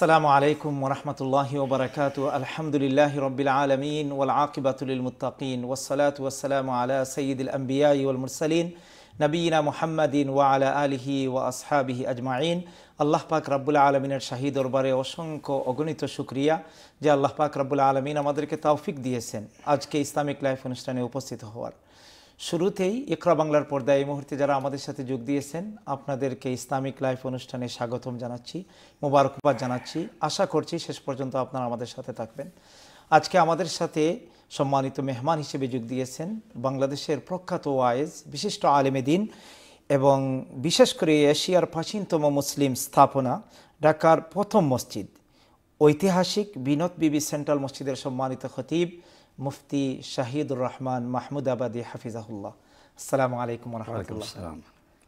আসসালামু আলাইকুম ওয়া রাহমাতুল্লাহি ওয়া বারাকাতুহু। আলহামদুলিল্লাহি রাব্বিল আলামিন ওয়াল আকিবাতু লিল মুত্তাকিন ওয়াস সালাতু ওয়াস সালামু আলা সাইয়্যিদিল আমবিয়াই ওয়াল মুরসালিন নবিয়িনা মুহাম্মাদিন ওয়া আলা আলিহি ওয়া আসহাবিহি আজমাইন। আল্লাহ পাক রব্বুল আলামিনের শাহী দরবারে অসংখ্য অগণিত শুকরিয়া যে আল্লাহ পাক রব্বুল আলামিন আমাদেরকে তৌফিক দিয়েছেন আজকে ইসলামিক লাইফ অনুষ্ঠানে উপস্থিত হওয়ার। শুরুতেই ইকরা বাংলার পর্দায় এই মুহূর্তে যারা আমাদের সাথে যোগ দিয়েছেন আপনাদেরকে ইসলামিক লাইফ অনুষ্ঠানে স্বাগতম জানাচ্ছি, মোবারকবাদ জানাচ্ছি। আশা করছি শেষ পর্যন্ত আপনারা আমাদের সাথে থাকবেন। আজকে আমাদের সাথে সম্মানিত মেহমান হিসেবে যোগ দিয়েছেন বাংলাদেশের প্রখ্যাত ওয়াইজ বিশিষ্ট আলেমে দ্বীন এবং বিশেষ করে এশিয়ার প্রাচীনতম মুসলিম স্থাপনা ঢাকার প্রথম মসজিদ ঐতিহাসিক বিনোদ বিবি সেন্ট্রাল মসজিদের সম্মানিত খতিব মুফতি শাহিদুর রহমান মাহমুদাবাদী হাফিজাহুল্লাহ। আসসালামু আলাইকুম ওয়া রাহমাতুল্লাহ।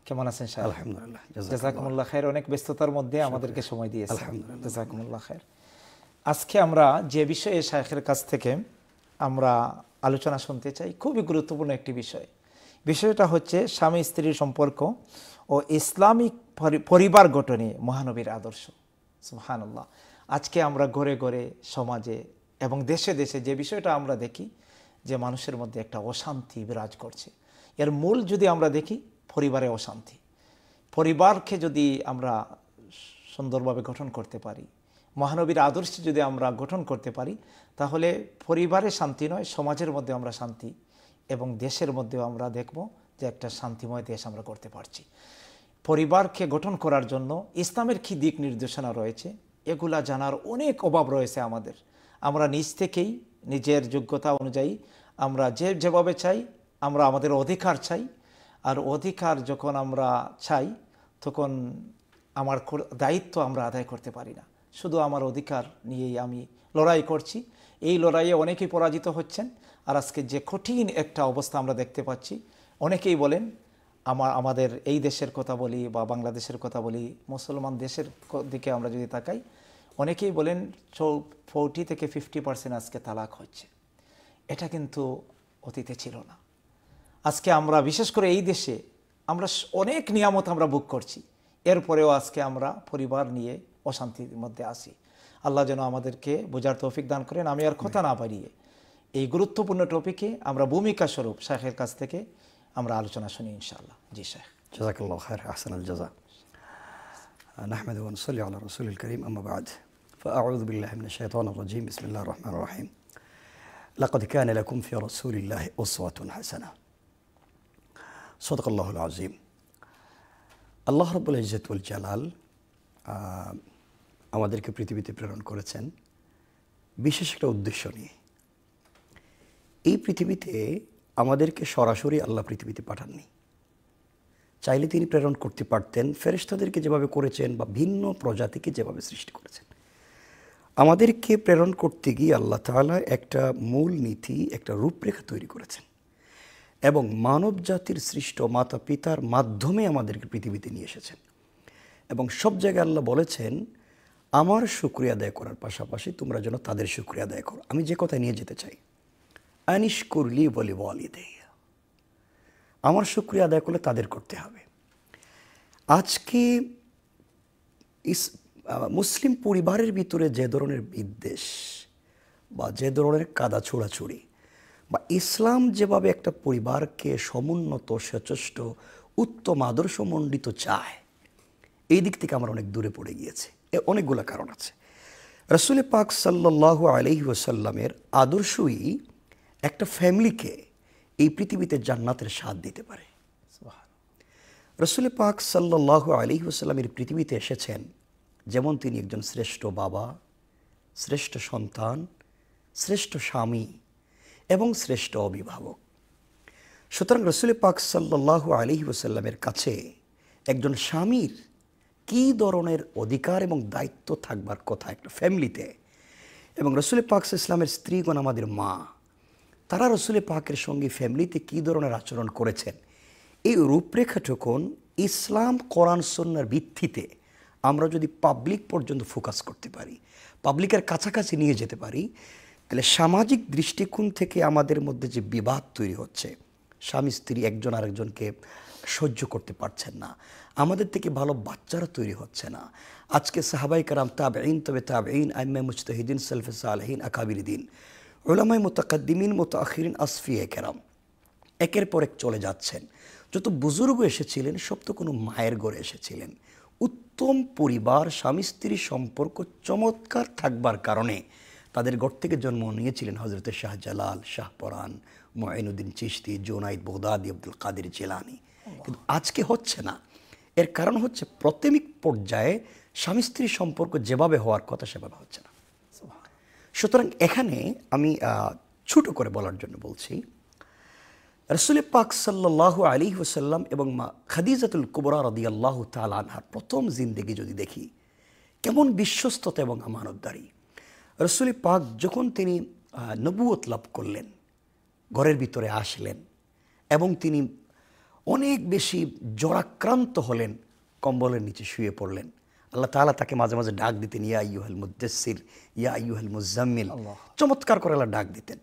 কেমন আছেন শাহ? আলহামদুলিল্লাহ, জাযাকুমুল্লাহ খাইর। অনেক ব্যস্ততার মধ্যে আমাদেরকে সময় দিয়েছেন, জাযাকুমুল্লাহ খাইর। আজকে আমরা যে বিষয়ে শাইখের কাছ থেকে আমরা আলোচনা শুনতে চাই খুবই গুরুত্বপূর্ণ একটি বিষয়। বিষয়টা হচ্ছে স্বামী স্ত্রীর সম্পর্ক ও ইসলামিক পরিবার গঠনে মহানবীর আদর্শ। সুবহানাল্লাহ। আজকে আমরা ঘরে ঘরে সমাজে এবং দেশে দেশে যে বিষয়টা আমরা দেখি যে মানুষের মধ্যে একটা অশান্তি বিরাজ করছে, এর মূল যদি আমরা দেখি পরিবারে অশান্তি। পরিবারকে যদি আমরা সুন্দরভাবে গঠন করতে পারি, মহানবীর আদর্শে যদি আমরা গঠন করতে পারি, তাহলে পরিবারে শান্তি নয় সমাজের মধ্যে আমরা শান্তি এবং দেশের মধ্যেও আমরা দেখব যে একটা শান্তিময় দেশ আমরা করতে পারছি। পরিবারকে গঠন করার জন্য ইসলামের কী দিক নির্দেশনা রয়েছে এগুলা জানার অনেক অভাব রয়েছে আমাদের। আমরা নিজ থেকেই নিজের যোগ্যতা অনুযায়ী আমরা যেভাবে চাই আমরা আমাদের অধিকার চাই, আর অধিকার যখন আমরা চাই তখন আমার দায়িত্ব আমরা আদায় করতে পারি না। শুধু আমার অধিকার নিয়েই আমি লড়াই করছি, এই লড়াইয়ে অনেকেই পরাজিত হচ্ছেন। আর আজকে যে কঠিন একটা অবস্থা আমরা দেখতে পাচ্ছি, অনেকেই বলেন আমাদের এই দেশের কথা বলি বা বাংলাদেশের কথা বলি, মুসলমান দেশের দিকে আমরা যদি তাকাই, অনেকেই বলেন 40 থেকে 50% আজকে তালাক হচ্ছে। এটা কিন্তু অতীতে ছিল না। আজকে আমরা বিশেষ করে এই দেশে আমরা অনেক নিয়ামত আমরা ভোগ করছি, এরপরেও আজকে আমরা পরিবার নিয়ে অশান্তির মধ্যে আসি। আল্লাহ যেন আমাদেরকে বোঝার তৌফিক দান করেন। আমি আর কথা না বাড়িয়ে এই গুরুত্বপূর্ণ টপিকে আমরা ভূমিকা স্বরূপ শাইখের কাছ থেকে আমরা আলোচনা শুনি ইনশাআল্লাহ। জি শাইখ। জাযাকাল্লাহু খাইর, আহসানাল জাযা। নাহমাদু ওয়া নুসাল্লি আলা রাসূলিল কারীম, আম্মা বা'দ। ফাআউযু বিল্লাহি মিনাশ শাইতানির রাজীম। বিসমিল্লাহির রাহমানির রাহিম। লাকাদ কানা লাকুম ফি রাসূলিল্লাহি উসওয়াতুন হাসানাহ। সাদাকাল্লাহুল আযীম। আল্লাহ রাব্বুল ইজ্জত ওয়াল জালাল আমাদেরকে পৃথিবীতে প্রেরণ করেছেন বিশেষ একটা উদ্দেশ্য নিয়ে। এই পৃথিবীতে আমাদেরকে সরাসরি আল্লাহ পৃথিবীতে পাঠাননি। চাইলে তিনি প্রেরণ করতে পারতেন ফেরেশতাদেরকে যেভাবে করেছেন বা ভিন্ন প্রজাতিকে যেভাবে সৃষ্টি করেছেন। আমাদেরকে প্রেরণ করতে গিয়ে আল্লাহ তাআলা একটা মূল নীতি, একটা রূপরেখা তৈরি করেছেন এবং মানব জাতির সৃষ্ট মাতা পিতার মাধ্যমে আমাদেরকে পৃথিবীতে নিয়ে এসেছেন। এবং সব জায়গায় আল্লাহ বলেছেন আমার শুকরিয়া আদায় করার পাশাপাশি তোমরা যেন তাদের শুকরিয়া আদায় করো। আমি যে কথা নিয়ে যেতে চাই, আনিশকুরলি বলি ওয়ালিদাইয়া, আমার শুকরিয়া আদায় করলে তাদের করতে হবে। আজকে মুসলিম পরিবারের ভিতরে যে ধরনের বিদ্বেষ বা যে ধরনের কাদা ছোড়াছুড়ি বা ইসলাম যেভাবে একটা পরিবারকে সমুন্নত, সচেষ্ট, উত্তম আদর্শমণ্ডিত চায়, এই দিক থেকে আমরা অনেক দূরে পড়ে গিয়েছি। এর অনেকগুলো কারণ আছে। রাসূল পাক সাল্লাল্লাহু আলাইহি ওয়াসাল্লামের আদর্শই একটা ফ্যামিলিকে এই পৃথিবীতে জান্নাতের স্বাদ দিতে পারে। রাসূল পাক সাল্লাল্লাহু আলাইহি ওয়াসাল্লামের পৃথিবীতে এসেছেন যেমন তিনি একজন শ্রেষ্ঠ বাবা, শ্রেষ্ঠ সন্তান, শ্রেষ্ঠ স্বামী এবং শ্রেষ্ঠ অভিভাবক। সুতরাং রাসূল পাক সাল্লাল্লাহু আলাইহি ওয়াসাল্লামের কাছে একজন স্বামীর কী ধরনের অধিকার এবং দায়িত্ব থাকবার কথা একটা ফ্যামিলিতে, এবং রাসূল পাক ইসলামের স্ত্রীগণ আমাদের মা, তারা রাসূল পাকের সঙ্গে ফ্যামিলিতে কী ধরনের আচরণ করেছেন, এই রূপরেখাটুকুন ইসলাম কোরআন সুন্নাহর ভিত্তিতে আমরা যদি পাবলিক পর্যন্ত ফোকাস করতে পারি, পাবলিকের কাছাকাছি নিয়ে যেতে পারি, তাহলে সামাজিক দৃষ্টিকোণ থেকে আমাদের মধ্যে যে বিবাদ তৈরি হচ্ছে, স্বামী স্ত্রী একজন আরেকজনকে সহ্য করতে পারছেন না, আমাদের থেকে ভালো বাচ্চারা তৈরি হচ্ছে না। আজকে সাহাবাই কারাম, তাবেঈন, তবে তাবেঈন, আইম্মা মুজতাহিদিন, সালফে সালেহিন, আকাবিরিদ্দিন, উলামায়ে মুতাকাদ্দিমিন, মুতাআখিরিন, আসফিয়ায়ে কেরাম একের পর এক চলে যাচ্ছেন। যত বুজুর্গ এসেছিলেন সব তো কোনো মায়ের ঘরে এসেছিলেন। উত্তম পরিবার, স্বামী স্ত্রীর সম্পর্ক চমৎকার থাকবার কারণে তাদের ঘর থেকে জন্ম নিয়েছিলেন হজরত শাহজালাল, শাহপরান, মুঈনুদ্দিন চিশতি, জুনাইদ বাগদাদি, আব্দুল কাদের জিলানী। কিন্তু আজকে হচ্ছে না। এর কারণ হচ্ছে প্রাথমিক পর্যায়ে স্বামী স্ত্রীর সম্পর্ক যেভাবে হওয়ার কথা সেভাবে হচ্ছে না। সুতরাং এখানে আমি ছোট করে বলার জন্য বলছি, রাসূল পাক সাল্লাল্লাহু আলাইহি ওয়াসাল্লাম এবং মা খাদিজাতুল কুবরা রাদিয়াল্লাহু তাআলা আনহার প্রথম জিন্দেগি যদি দেখি, কেমন বিশ্বস্ততা এবং আমানতদারি। রাসূল পাক যখন তিনি নবুয়ত লাভ করলেন, ঘরের ভিতরে আসলেন এবং তিনি অনেক বেশি জ্বরাক্রান্ত হলেন, কম্বলের নিচে শুয়ে পড়লেন। আল্লাহ তাআলা তাকে মাঝে মাঝে ডাক দিতেন, ইয়া আইয়ুহাল মুদ্দাসসির, ইয়া আইয়ুহাল মুজাম্মিল, চমৎকার করে আল্লাহ ডাক দিতেন।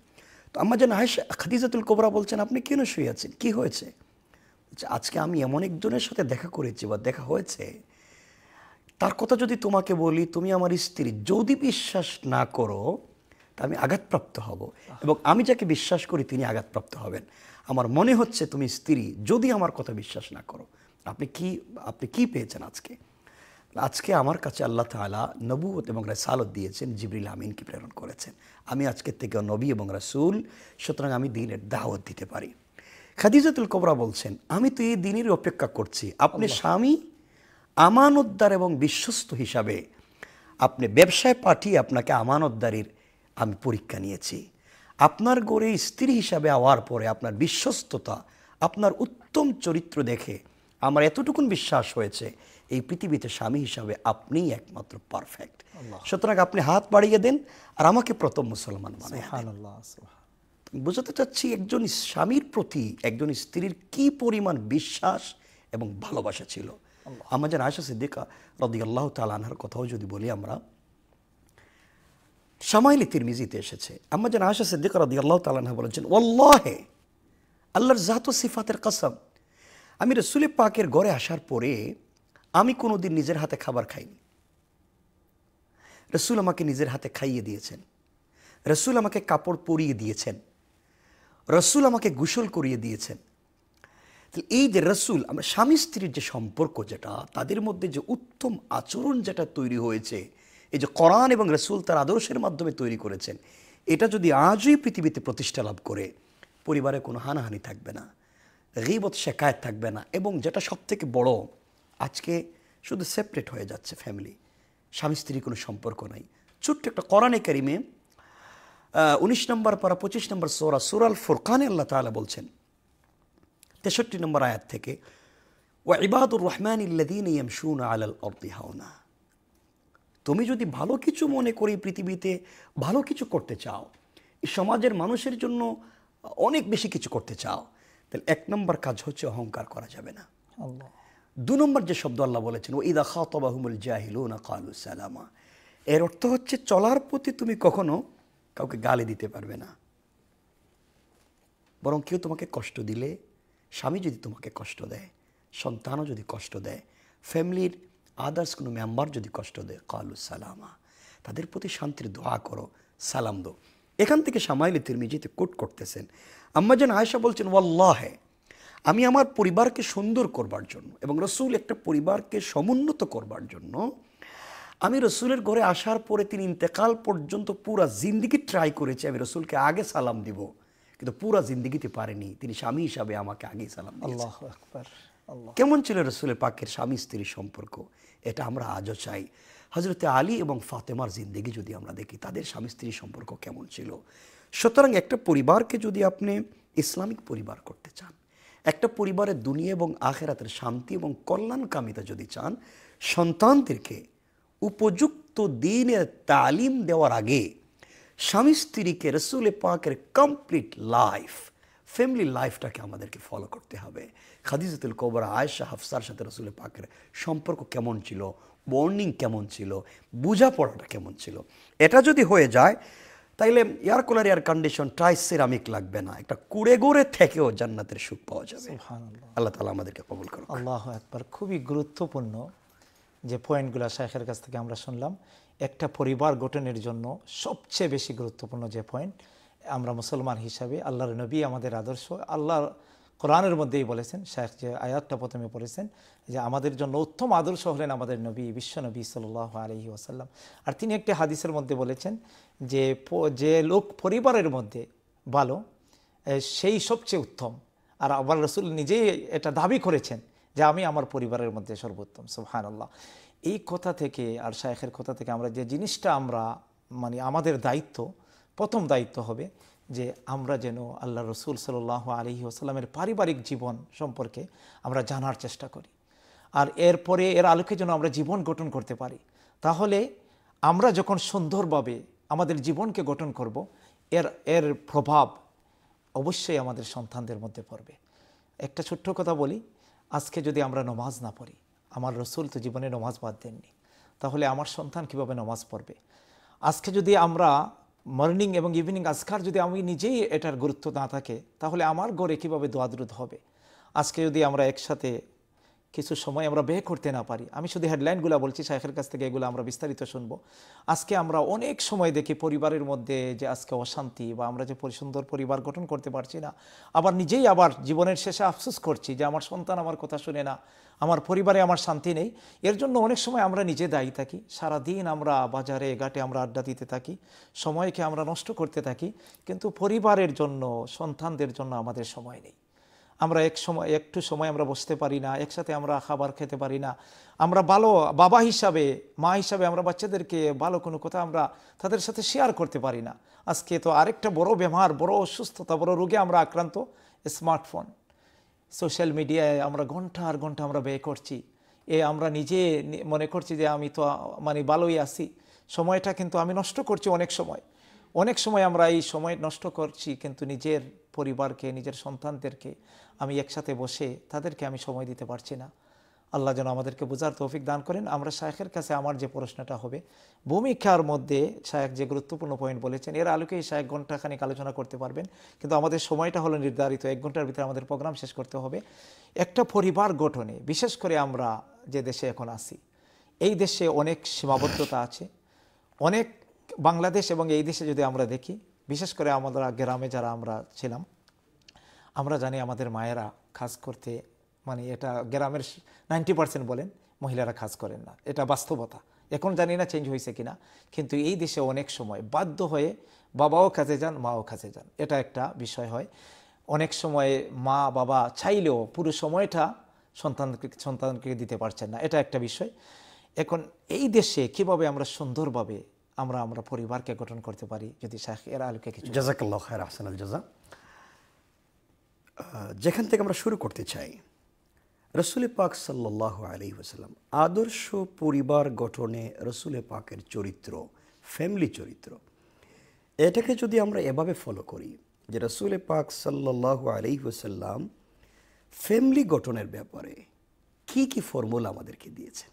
তো আম্মা জান আয়েশা খাদিজাতুল কুবরা বলছেন, আপনি কেন শুয়ে আছেন, কি হয়েছে? আজকে আমি এমন একজনের সাথে দেখা করেছি বা দেখা হয়েছে, তার কথা যদি তোমাকে বলি, তুমি আমার স্ত্রী, যদি বিশ্বাস না করো তা আমি আঘাতপ্রাপ্ত হব, এবং আমি যাকে বিশ্বাস করি তিনি আঘাতপ্রাপ্ত হবেন। আমার মনে হচ্ছে তুমি স্ত্রী, যদি আমার কথা বিশ্বাস না করো। আপনি কি পেয়েছেন আজকে? আজকে আমার কাছে আল্লাহ তাআলা নবুয়ত এবং রাসালত দিয়েছেন, জিবরিল আমিনকে প্রেরণ করেছেন। আমি আজকের থেকে নবী এবং রাসূল, সুতরাং আমি দ্বীনের দাওয়াত দিতে পারি। খাদিজাতুল কুবরা বলছেন, আমি তো এই দিনের অপেক্ষা করছি, আপনি স্বামী, আমানতদার এবং বিশ্বস্ত হিসাবে আপনি ব্যবসায় পাঠিয়ে আপনাকে আমানতদারির আমি পরীক্ষা নিয়েছি। আপনার গড়ে স্ত্রী হিসাবে হওয়ার পরে আপনার বিশ্বস্ততা, আপনার উত্তম চরিত্র দেখে আমার এতটুকুন বিশ্বাস হয়েছে, এই পৃথিবীতে স্বামী হিসাবে আপনিই একমাত্র পারফেক্ট। সুতরাং আপনি হাত বাড়িয়ে দেন আর আমাকে প্রথম মুসলমান বানায় দেন। বুঝাতে চাচ্ছি একজন স্বামীর প্রতি একজন স্ত্রীর কি পরিমাণ বিশ্বাস এবং ভালোবাসা ছিল। আম্মা জান আয়েশা সিদ্দিকা রাদিয়াল্লাহু তাআলা আনহার কথাও যদি বলি আমরা, শামাইলে তিরমিজিতে এসেছে, আম্মা জান আয়েশা সিদ্দিকা রাদিয়াল্লাহু তাআলা আনহা বলেছেন, ওয়াল্লাহি, আল্লাহর জাত ও সিফাতের কসম, আমি রাসূল পাকের ঘরে আসার পরে আমি কোনোদিন নিজের হাতে খাবার খাইনি। রাসূল আমাকে নিজের হাতে খাইয়ে দিয়েছেন, রাসূল আমাকে কাপড় পরিয়ে দিয়েছেন, রাসূল আমাকে গোসল করিয়ে দিয়েছেন। এই যে রাসূল, আমরা স্বামী স্ত্রীর যে সম্পর্ক, যেটা তাদের মধ্যে যে উত্তম আচরণ যেটা তৈরি হয়েছে, এই যে কোরআন এবং রাসূল তার আদর্শের মাধ্যমে তৈরি করেছেন, এটা যদি আজই পৃথিবীতে প্রতিষ্ঠা লাভ করে, পরিবারে কোনো হানাহানি থাকবে না, গীবত শিকায়ত থাকবে না, এবং যেটা সবথেকে বড়, আজকে শুধু সেপারেট হয়ে যাচ্ছে ফ্যামিলি, স্বামী স্ত্রীর কোনো সম্পর্ক নাই। ছোট্ট একটা কোরআনে কারিমে 19 নম্বর পারা 25 নম্বর সূরা ফুরকানে আল্লাহ তাআলা বলছেন 63 নম্বর আয়াত থেকে, ওয়া ইবাদুর রহমানিল্লাযীনা ইয়ামশুনা আলাল আরদি হাওনা। তুমি যদি ভালো কিছু মনে করি, পৃথিবীতে ভালো কিছু করতে চাও, এই সমাজের মানুষের জন্য অনেক বেশি কিছু করতে চাও, তাহলে 1 নম্বর কাজ হচ্ছে অহংকার করা যাবে না। 2 নম্বর যে শব্দ আল্লাহ বলেছেন, ও ইদা খাতাবাহুমুল জাহিলুনা ক্বালু সালামা, এর অর্থ হচ্ছে চলার প্রতি তুমি কখনো কাউকে গালি দিতে পারবে না, বরং কেউ তোমাকে কষ্ট দিলে, স্বামী যদি তোমাকে কষ্ট দেয়, সন্তানও যদি কষ্ট দেয়, ফ্যামিলির আদার্স কোনো মেম্বার যদি কষ্ট দেয়, ক্বালু সালামা, তাদের প্রতি শান্তির দোয়া করো, সালাম দো। এখান থেকে শামাইলে তিরমিজিতে কোট করতেছেন, আম্মা জান আয়েশা বলছেন, ওয়াল্লাহি, আমি আমার পরিবারকে সুন্দর করবার জন্য এবং রাসূল একটা পরিবারকে সমুন্নত করবার জন্য আমি রাসূলের ঘরে আসার পরে তিনি ইন্তেকাল পর্যন্ত পুরা জিন্দেগি ট্রাই করেছি আমি রাসূলকে আগে সালাম দিব, কিন্তু পুরা জিন্দেগিতে পারেনি। তিনি স্বামী হিসাবে আমাকে আগেই সালাম দিয়েছেন। আল্লাহু আকবার। কেমন ছিল রাসূলের পাকের স্বামী স্ত্রীর সম্পর্ক, এটা আমরা আজও চাই। হযরতে আলী এবং ফাতেমার জিন্দেগি যদি আমরা দেখি, তাদের স্বামী স্ত্রীর সম্পর্ক কেমন ছিল। সুতরাং একটা পরিবারকে যদি আপনি ইসলামিক পরিবার করতে চান, একটা পরিবারের দুনিয়া এবং আখিরাতের শান্তি এবং কল্যাণকামিতা যদি চান, সন্তানদেরকে উপযুক্ত দ্বীনের তালিম দেওয়ার আগে স্বামী স্ত্রীকে রাসূল পাকের কমপ্লিট লাইফ, ফ্যামিলি লাইফটাকে আমাদেরকে ফলো করতে হবে। খাদিজাতুল কুবরা আয়েশা হাফসার সাথে রাসূল পাকের সম্পর্ক কেমন ছিল, বন্ডিং কেমন ছিল, বোঝাপড়াটা কেমন ছিল, এটা যদি হয়ে যায়, তাইলে air cooler air condition try ceramic লাগবে না, একটা কুড়ে গুড়ে থেকেও জান্নাতের সুখ পাওয়া যাবে। সুবহানাল্লাহ। আল্লাহ তাআলা আমাদেরকে কবুল করুন। আল্লাহু আকবার। খুবই গুরুত্বপূর্ণ যে পয়েন্টগুলো শাইখের কাছ থেকে আমরা শুনলাম। একটা পরিবার গঠনের জন্য সবচেয়ে বেশি গুরুত্বপূর্ণ যে পয়েন্ট, আমরা মুসলমান হিসাবে আল্লাহর নবী আমাদের আদর্শ, আল্লাহর কোরআনের মধ্যেই বলেছেন, শাইখ যে আয়াতটা প্রথমে পড়েছেন যে আমাদের জন্য উত্তম আদর্শ হলেন আমাদের নবী, বিশ্বনবী সাল্লাল্লাহু আলাইহি ওয়াসাল্লাম। আর তিনি একটি হাদিসের মধ্যে বলেছেন যে যে লোক পরিবারের মধ্যে ভালো সেই সবচেয়ে উত্তম। আর আবার রসুল নিজেই এটা দাবি করেছেন যে আমি আমার পরিবারের মধ্যে সর্বোত্তম। সুবহানাল্লাহ। এই কথা থেকে আর শাইখের কথা থেকে আমরা যে জিনিসটা আমরা মানে আমাদের দায়িত্ব, প্রথম দায়িত্ব হবে যে আমরা যেন আল্লাহ রসুল সাল্লাল্লাহু আলাইহি ওয়াসাল্লামের পারিবারিক জীবন সম্পর্কে আমরা জানার চেষ্টা করি, আর এরপরে এর আলোকে যেন আমরা জীবন গঠন করতে পারি। তাহলে আমরা যখন সুন্দরভাবে আমাদের জীবনকে গঠন করব, এর প্রভাব অবশ্যই আমাদের সন্তানদের মধ্যে পড়বে। একটা ছোট্ট কথা বলি, আজকে যদি আমরা নমাজ না পড়ি, আমার রসুল তো জীবনে নমাজ বাদ দেননি, তাহলে আমার সন্তান কিভাবে নমাজ পড়বে? আজকে যদি আমরা মর্নিং এবং ইভিনিং আজকার যদি আমি নিজেই এটার গুরুত্ব না থাকে, তাহলে আমার ঘরে কীভাবে দোয়া দুরূদ হবে? আজকে যদি আমরা একসাথে কিছু সময় আমরা ব্যয় করতে না পারি, আমি শুধু হেডলাইনগুলো বলছি, শাইখের কাছ থেকে এগুলো আমরা বিস্তারিত শুনবো। আজকে আমরা অনেক সময় দেখি পরিবারের মধ্যে যে আজকে অশান্তি, বা আমরা যে সুন্দর পরিবার গঠন করতে পারছি না, আবার নিজেই আবার জীবনের শেষে আফসোস করছি যে আমার সন্তান আমার কথা শুনে না, আমার পরিবারে আমার শান্তি নেই। এর জন্য অনেক সময় আমরা নিজে দায়ী থাকি। সারাদিন আমরা বাজারে ঘাটে আমরা আড্ডা দিতে থাকি, সময়কে আমরা নষ্ট করতে থাকি, কিন্তু পরিবারের জন্য, সন্তানদের জন্য আমাদের সময় নেই। আমরা একটু সময় আমরা বসতে পারি না, একসাথে আমরা খাবার খেতে পারি না। আমরা ভালো বাবা হিসাবে, মা হিসাবে আমরা বাচ্চাদেরকে ভালো কোনো কথা আমরা তাদের সাথে শেয়ার করতে পারি না। আজকে তো আরেকটা বড় বেমার, বড় অসুস্থতা, বড় রোগে আমরা আক্রান্ত, স্মার্টফোন, সোশ্যাল মিডিয়ায় আমরা ঘন্টার ঘন্টা আমরা ব্যয় করছি। আমরা নিজে মনে করছি যে আমি তো মানে ভালোই আছি, সময়টা কিন্তু আমি নষ্ট করছি। অনেক সময় আমরা এই সময় নষ্ট করছি, কিন্তু নিজের পরিবারকে, নিজের সন্তানদেরকে আমি একসাথে বসে তাদেরকে আমি সময় দিতে পারছি না। আল্লাহ যেন আমাদেরকে বোঝার তৌফিক দান করেন। আমরা শাইখের কাছে আমার যে প্রশ্নটা হবে, ভূমিকার মধ্যে শাইখ যে গুরুত্বপূর্ণ পয়েন্ট বলেছেন, এর আলোকেই শাইখ ঘণ্টাখানিক আলোচনা করতে পারবেন, কিন্তু আমাদের সময়টা হলো নির্ধারিত, 1 ঘন্টার ভিতরে আমাদের প্রোগ্রাম শেষ করতে হবে। একটা পরিবার গঠনে, বিশেষ করে আমরা যে দেশে এখন আছি, এই দেশে অনেক সীমাবদ্ধতা আছে। অনেক বাংলাদেশ এবং এই দেশে যদি আমরা দেখি, বিশেষ করে আমরা গ্রামে যারা আমরা ছিলাম, আমরা জানি আমাদের মায়েরা কাজ করতে, মানে এটা গ্রামের 90% বলেন মহিলারা কাজ করেন না, এটা বাস্তবতা। এখন জানি না চেঞ্জ হয়েছে কিনা, কিন্তু এই দেশে অনেক সময় বাধ্য হয়ে বাবাও কাজে যান, মাও কাজে যান, এটা একটা বিষয় হয়। অনেক সময় মা বাবা চাইলেও পুরো সময়টা সন্তানকে দিতে পারছেন না, এটা একটা বিষয়। এখন এই দেশে কিভাবে আমরা সুন্দরভাবে আমরা পরিবারকে গঠন করতে পারি, যদি শাইখ এর আলোকে কিছু। জাযাকাল্লাহু খায়র, আহসানাল জাযা। যেখান থেকে আমরা শুরু করতে চাই, রসুল পাক সাল্লাল্লাহু আলাইহি ওয়াসাল্লাম আদর্শ পরিবার গঠনে রসুল পাকের চরিত্র, ফ্যামিলি চরিত্র, এটাকে যদি আমরা এভাবে ফলো করি যে রসুল পাক সাল্লাল্লাহু আলাইহি ওয়াসাল্লাম ফ্যামিলি গঠনের ব্যাপারে কি কি ফর্মুলা আমাদেরকে দিয়েছেন,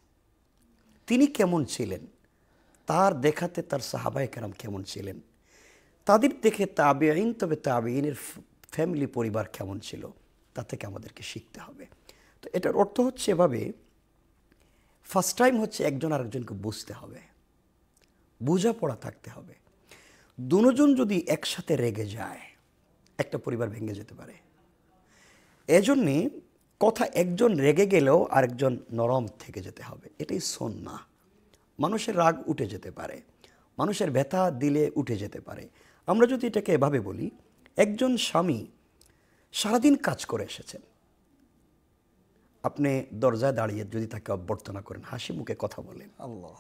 তিনি কেমন ছিলেন, তার দেখাতে তার সাহাবায়ে কেরাম কেমন ছিলেন, তাদের দেখে তাবেঈন, তবে তাবেঈনের ফ্যামিলি পরিবার কেমন ছিল, তা থেকে আমাদেরকে শিখতে হবে। তো এটার অর্থ হচ্ছে এভাবে, ফার্স্ট টাইম হচ্ছে একজন আরেকজনকে বুঝতে হবে, বোঝাপড়া থাকতে হবে। দুজন যদি একসাথে রেগে যায়, একটা পরিবার ভেঙে যেতে পারে। এজন্যে কথা, একজন রেগে গেলেও আরেকজন নরম থেকে যেতে হবে, এটাই সুন্নাহ। মানুষের রাগ উঠে যেতে পারে, মানুষের ব্যথা দিলে উঠে যেতে পারে। আমরা যদি এটাকে এভাবে বলি, একজন স্বামী সারাদিন কাজ করে এসেছেন, আপনি দরজায় দাঁড়িয়ে যদি তাকে অভ্যর্থনা করেন, হাসি মুখে কথা বলেন, আল্লাহ,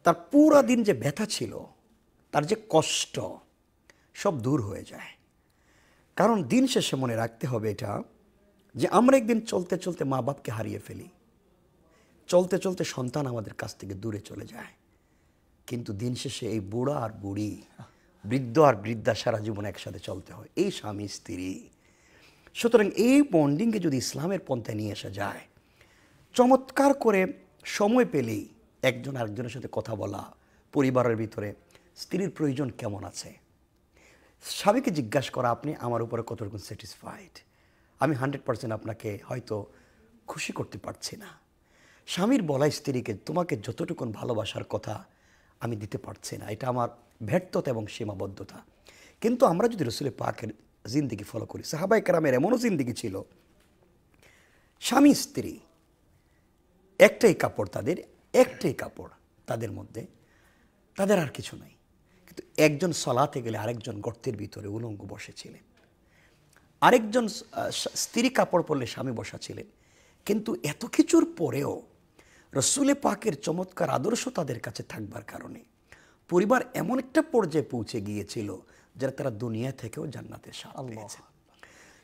তার পুরা দিন যে ব্যথা ছিল, তার যে কষ্ট, সব দূর হয়ে যায়। কারণ দিন শেষে মনে রাখতে হবে এটা, যে আমরা একদিন চলতে চলতে মা বাপকে হারিয়ে ফেলি, চলতে চলতে সন্তান আমাদের কাছ থেকে দূরে চলে যায়, কিন্তু দিন শেষে এই বুড়া আর বুড়ি, বৃদ্ধ আর বৃদ্ধা সারা জীবন একসাথে চলতে হয়, এই স্বামী স্ত্রী। সুতরাং এই বন্ডিংকে যদি ইসলামের পন্থায় নিয়ে আসা যায়, চমৎকার করে সময় পেলেই একজন আরেকজনের সাথে কথা বলা, পরিবারের ভিতরে স্ত্রীর প্রয়োজন কেমন আছে, স্বামীকে জিজ্ঞাসা করা আপনি আমার উপরে কতটুকু স্যাটিসফাইড। আমি 100% আপনাকে হয়তো খুশি করতে পারছি না। স্বামীর বলা স্ত্রীকে তোমাকে যতটুকুন ভালোবাসার কথা আমি দিতে পারছি না, এটা আমার ব্যর্থতা এবং সীমাবদ্ধতা। কিন্তু আমরা যদি রসুল পাকের জিন্দিগি ফলো করি, সাহাবায়ে কেরামের এমনও জিন্দিগি ছিল, স্বামী স্ত্রী একটাই কাপড়, তাদের একটাই কাপড়, তাদের মধ্যে তাদের আর কিছু নাই। কিন্তু একজন সলাতে গেলে আরেকজন গর্তের ভিতরে উলঙ্গ বসেছিলেন, আরেকজন স্ত্রী কাপড় পরলে স্বামী বসা ছিলেন। কিন্তু এত কিছুর পরেও রসুলে পাকের চমৎকার আদর্শ তাদের কাছে থাকবার কারণে পরিবার এমন একটা পর্যায়ে পৌঁছে গিয়েছিল যারা তারা দুনিয়া থেকেও জান্নাতের স্বাদ পেয়েছেন।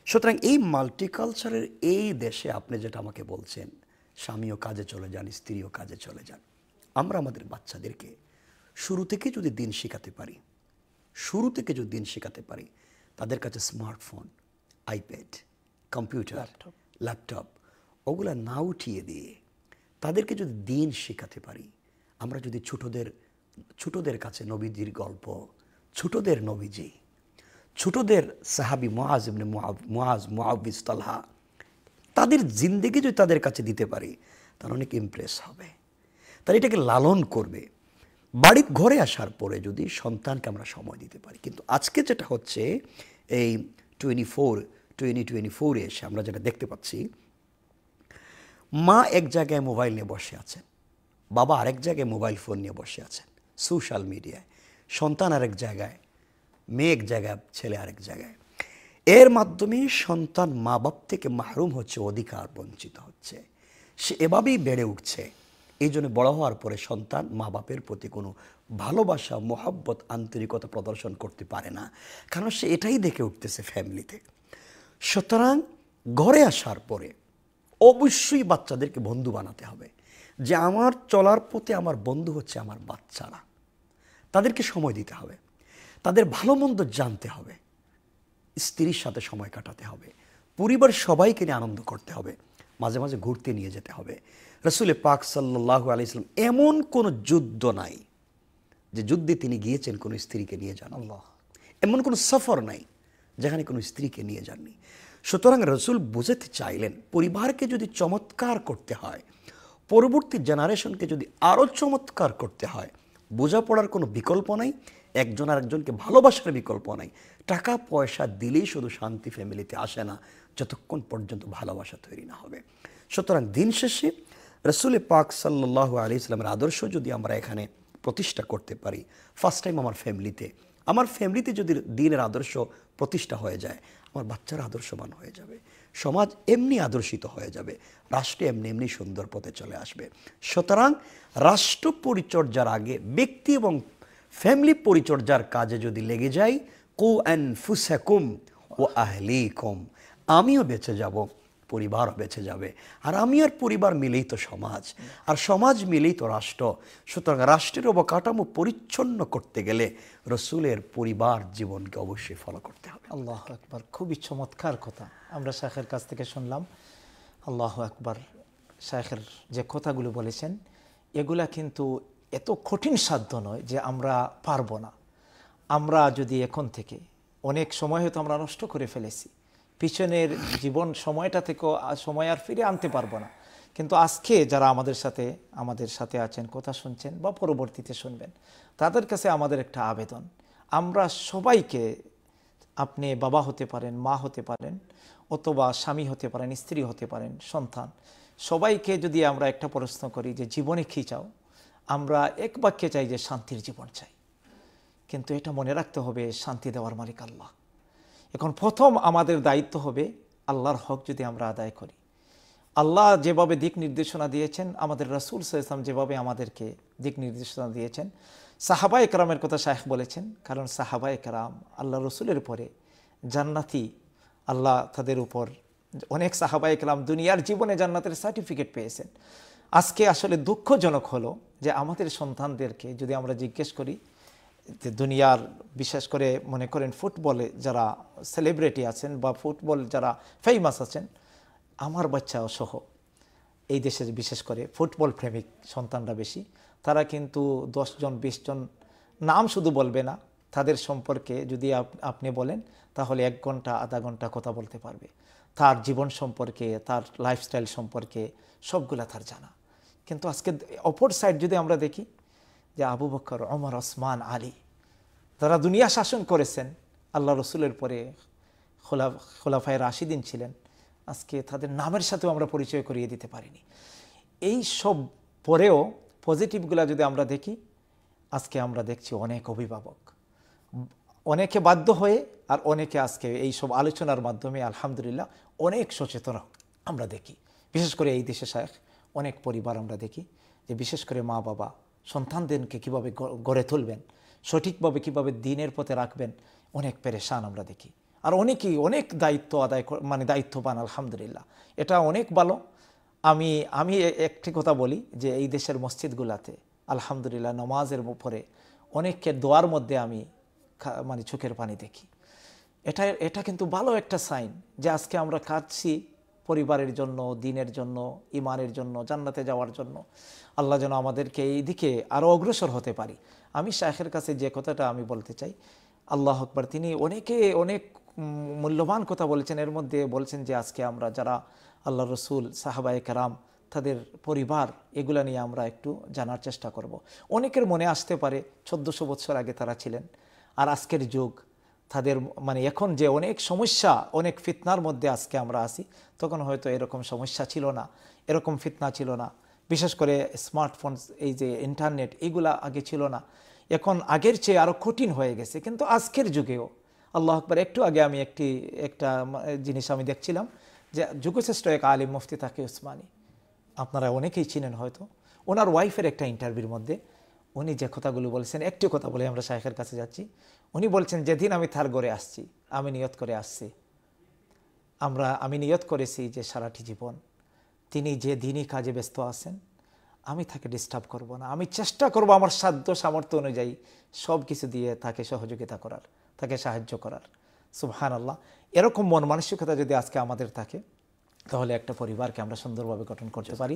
সুতরাং এই মাল্টিকালচারের এই দেশে আপনি যেটা আমাকে বলছেন, স্বামীও কাজে চলে যান, স্ত্রীও কাজে চলে যান, আমরা আমাদের বাচ্চাদেরকে শুরু থেকে যদি দিন শেখাতে পারি, শুরু থেকে যদি দিন শেখাতে পারি, তাদের কাছে স্মার্টফোন, আইপ্যাড, কম্পিউটার, ল্যাপটপ ওগুলা না উঠিয়ে দিয়ে তাদেরকে যদি দিন শেখাতে পারি, আমরা যদি ছোটদের কাছে নবীজির গল্প, ছোটদের নবীজি, ছোটদের সাহাবী মুআজ ইবনে মুআবিজ তালহা, তাদের জিন্দেগি যদি তাদের কাছে দিতে পারি, তারা অনেক ইমপ্রেস হবে, তারা এটাকে লালন করবে। বাড়ির ঘরে আসার পরে যদি সন্তানকে আমরা সময় দিতে পারি। কিন্তু আজকে যেটা হচ্ছে এই 2024 এসে আমরা যেটা দেখতে পাচ্ছি, মা এক জায়গায় মোবাইল নিয়ে বসে আছেন, বাবা আরেক জায়গায় মোবাইল ফোন নিয়ে বসে আছেন, সোশ্যাল মিডিয়ায়, সন্তান আরেক জায়গায়, মেয়ে এক জায়গায়, ছেলে আরেক জায়গায়। এর মাধ্যমে সন্তান মা বাপ থেকে মাহরুম হচ্ছে, অধিকার বঞ্চিত হচ্ছে, সে এভাবেই বেড়ে উঠছে। এই জন্য বড় হওয়ার পরে সন্তান মা বাপের প্রতি কোনো ভালোবাসা, মোহাব্বত, আন্তরিকতা প্রদর্শন করতে পারে না, কারণ সে এটাই দেখে উঠতেছে ফ্যামিলিতে। সুতরাং ঘরে আসার পরে অবশ্যই বাচ্চাদেরকে বন্ধু বানাতে হবে, যে আমার চলার পথে আমার বন্ধু হচ্ছে আমার বাচ্চারা। তাদেরকে সময় দিতে হবে, তাদের ভালো মন্দ জানতে হবে, স্ত্রীর সাথে সময় কাটাতে হবে, পরিবার সবাইকে নিয়ে আনন্দ করতে হবে, মাঝে মাঝে ঘুরতে নিয়ে যেতে হবে। রসুল পাক সাল্লাল্লাহু আলাইহি ওয়াসাল্লাম এমন কোনো যুদ্ধ নাই যে যুদ্ধে তিনি গিয়েছেন কোনো স্ত্রীকে নিয়ে যান, এমন কোনো সফর নাই যেখানে কোনো স্ত্রীকে নিয়ে যাননি। সুতরাং রসুল বুঝাতে চাইলেন, পরিবারকে যদি চমৎকার করতে হয়, পরবর্তী জেনারেশনকে যদি আরও চমৎকার করতে হয়, বোঝাপড়ার কোনো বিকল্প নাই, একজন আর একজনকে ভালোবাসার বিকল্প নাই। টাকা পয়সা দিলেই শুধু শান্তি ফ্যামিলিতে আসে না, যতক্ষণ পর্যন্ত ভালোবাসা তৈরি না হবে। সুতরাং দিন শেষে রসুল পাক সাল্লাল্লাহু আলাইহি ওয়াসাল্লামের আদর্শ যদি আমরা এখানে প্রতিষ্ঠা করতে পারি, ফার্স্ট টাইম আমার ফ্যামিলিতে যদি দিনের আদর্শ প্রতিষ্ঠা হয়ে যায়, আমার বাচ্চারা আদর্শবান হয়ে যাবে, সমাজ এমনি আদর্শিত হয়ে যাবে, রাষ্ট্র এমনি এমনি সুন্দর পথে চলে আসবে। সুতরাং রাষ্ট্র পরিচর্যার আগে ব্যক্তি এবং ফ্যামিলি পরিচর্যার কাজে যদি লেগে যাই, কু আনফুসাকুম ওয়া আহলিকুম, আমিও বেঁচে যাব, পরিবারও বেঁচে যাবে, আর আমি আর পরিবার মিলেই তো সমাজ, আর সমাজ মিলেই তো রাষ্ট্র। সুতরাং রাষ্ট্রের অবকাঠামো পরিচ্ছন্ন করতে গেলে রসুলের পরিবার জীবনকে অবশ্যই ফলো করতে হবে। আল্লাহু আকবার, খুবই চমৎকার কথা আমরা শাইখের কাছ থেকে শুনলাম। আল্লাহু আকবার, শাইখের যে কথাগুলো বলেছেন এগুলা কিন্তু এত কঠিন সাধ্য নয় যে আমরা পারবো না। আমরা যদি এখন থেকে, অনেক সময় হয়তো আমরা নষ্ট করে ফেলেছি, পিছনের জীবন সময়টা থেকেও সময় আর ফিরে আনতে পারবো না, কিন্তু আজকে যারা আমাদের সাথে আছেন, কথা শুনছেন বা পরবর্তীতে শুনবেন, তাদের কাছে আমাদের একটা আবেদন, আমরা সবাইকে, আপনি বাবা হতে পারেন, মা হতে পারেন, অথবা স্বামী হতে পারেন, স্ত্রী হতে পারেন, সন্তান, সবাইকে যদি আমরা একটা প্রশ্ন করি যে জীবনে কী চাও, আমরা এক বাক্যে চাই যে শান্তির জীবন চাই। কিন্তু এটা মনে রাখতে হবে, শান্তি দেওয়ার মালিক আল্লাহ। এখন প্রথম আমাদের দায়িত্ব হবে আল্লাহর হক যদি আমরা আদায় করি। আল্লাহ যেভাবে দিক নির্দেশনা দিয়েছেন, আমাদের রাসূল সাল্লাল্লাহু আলাইহি ওয়াসাল্লাম যেভাবে আমাদেরকে দিক নির্দেশনা দিয়েছেন, সাহাবায়ে কেরামের কথা শাইখ বলেছেন, কারণ সাহাবায়ে কেরাম আল্লাহ রসুলের পরে জান্নাতি, আল্লাহ তাদের উপর অনেক সাহাবায়ে কেরাম দুনিয়ার জীবনে জান্নাতের সার্টিফিকেট পেয়েছেন। আজকে আসলে দুঃখজনক হলো যে আমাদের সন্তানদেরকে যদি আমরা জিজ্ঞেস করি যে দুনিয়ার, বিশেষ করে মনে করেন ফুটবলে যারা সেলিব্রিটি আছেন বা ফুটবল যারা ফেমাস আছেন, আমার বাচ্চা সহ এই দেশে বিশেষ করে ফুটবল প্রেমিক সন্তানরা বেশি, তারা কিন্তু 10 জন 20 জন নাম শুধু বলবে না, তাদের সম্পর্কে যদি আপনি বলেন তাহলে 1 ঘন্টা আধা ঘন্টা কথা বলতে পারবে। তার জীবন সম্পর্কে, তার লাইফস্টাইল সম্পর্কে সবগুলা তার জানা। কিন্তু আজকে অপর সাইড যদি আমরা দেখি যে আবু বকর, ওমর, ওসমান, আলী, তারা দুনিয়া শাসন করেছেন, আল্লাহ রসুলের পরে খোলাফায়ে রাশিদিন ছিলেন, আজকে তাদের নামের সাথেও আমরা পরিচয় করিয়ে দিতে পারিনি। এই সব পরেও পজিটিভগুলা যদি আমরা দেখি, আজকে আমরা দেখছি অনেক অভিভাবক, অনেকে বাধ্য হয়ে, আর অনেকে আজকে এই সব আলোচনার মাধ্যমে আলহামদুলিল্লাহ অনেক সচেতন আমরা দেখি। বিশেষ করে এই দেশে শায়েখ অনেক পরিবার আমরা দেখি যে বিশেষ করে মা বাবা সন্তানদেরকে কীভাবে গড়ে তুলবেন, সঠিকভাবে কীভাবে দিনের পথে রাখবেন, অনেক পেরেশান আমরা দেখি। আর অনেকেই অনেক দায়িত্ব আদায় মানে দায়িত্ববান, আলহামদুলিল্লাহ, এটা অনেক ভালো। আমি একটি কথা বলি যে এই দেশের মসজিদগুলাতে আলহামদুলিল্লাহ নামাজের উপরে অনেকের দোয়ার মধ্যে আমি মানে চোখের পানি দেখি। এটা কিন্তু ভালো একটা সাইন যে আজকে আমরা কাঁদছি পরিবারের জন্য, দিনের জন্য, ইমানের জন্য, জান্নাতে যাওয়ার জন্য। আল্লাহ যেন আমাদেরকে এই দিকে আরও অগ্রসর হতে পারি। আমি শায়েখের কাছে যে কথাটা আমি বলতে চাই, আল্লাহ আকবার, তিনি অনেক মূল্যবান কথা বলেছেন। এর মধ্যে বলছেন যে আজকে আমরা যারা আল্লাহ রসুল, সাহাবায়ে কেরাম, তাদের পরিবার, এগুলা নিয়ে আমরা একটু জানার চেষ্টা করব। অনেকের মনে আসতে পারে 1400 বছর আগে তারা ছিলেন, আর আজকের যুগ তাদের মানে এখন যে অনেক সমস্যা, অনেক ফিতনার মধ্যে আজকে আমরা আছি, তখন হয়তো এরকম সমস্যা ছিল না, এরকম ফিতনা ছিল না। বিশেষ করে স্মার্টফোন, এই যে ইন্টারনেট, এগুলা আগে ছিল না। এখন আগের চেয়ে আরও কঠিন হয়ে গেছে। কিন্তু আজকের যুগেও আল্লাহ আকবার, একটু আগে আমি একটা জিনিস আমি দেখছিলাম যে যুগশ্রেষ্ঠ এক আলিম মুফতি তাকি উসমানী, আপনারা অনেকেই চিনেন হয়তো, ওনার ওয়াইফের একটা ইন্টারভিউর মধ্যে উনি যে কথাগুলো বলেছেন, একটি কথা বলে আমরা শায়েখের কাছে যাচ্ছি। উনি বলছেন, যেদিন আমি তার ঘরে আসছি, আমি নিয়ত করে আসছি, আমি নিয়ত করেছি যে সারাটি জীবন তিনি যে দিনই কাজে ব্যস্ত আছেন, আমি তাকে ডিস্টার্ব করব না। আমি চেষ্টা করব আমার সাধ্য সামর্থ্য অনুযায়ী সব কিছু দিয়ে তাকে সহযোগিতা করার, তাকে সাহায্য করার। সুবহানাল্লাহ, এরকম মন মানসিকতা যদি আজকে আমাদের থাকে, তাহলে একটা পরিবারকে আমরা সুন্দরভাবে গঠন করতে পারি।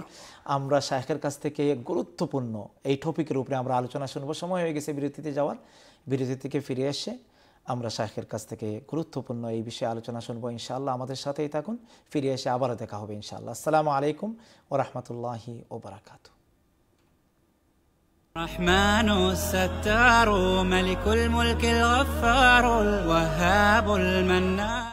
আমরা শায়েখের কাছ থেকে গুরুত্বপূর্ণ এই টপিকের উপরে আমরা আলোচনা শুনবো। সময় হয়ে গেছে বিরতিতে যাওয়ার। বিরতি থেকে ফিরে এসে আমরা শায়েখের কাছ থেকে গুরুত্বপূর্ণ এই বিষয়ে আলোচনা শুনবো ইনশাআল্লাহ। আমাদের সাথেই থাকুন, ফিরে এসে আবারও দেখা হবে ইনশাআল্লাহ। আসসালামু আলাইকুম ওয়া রাহমাতুল্লাহি ওয়া বারাকাতুহু। الرحمن الستار ملك الملك الغفار الوهاب المنان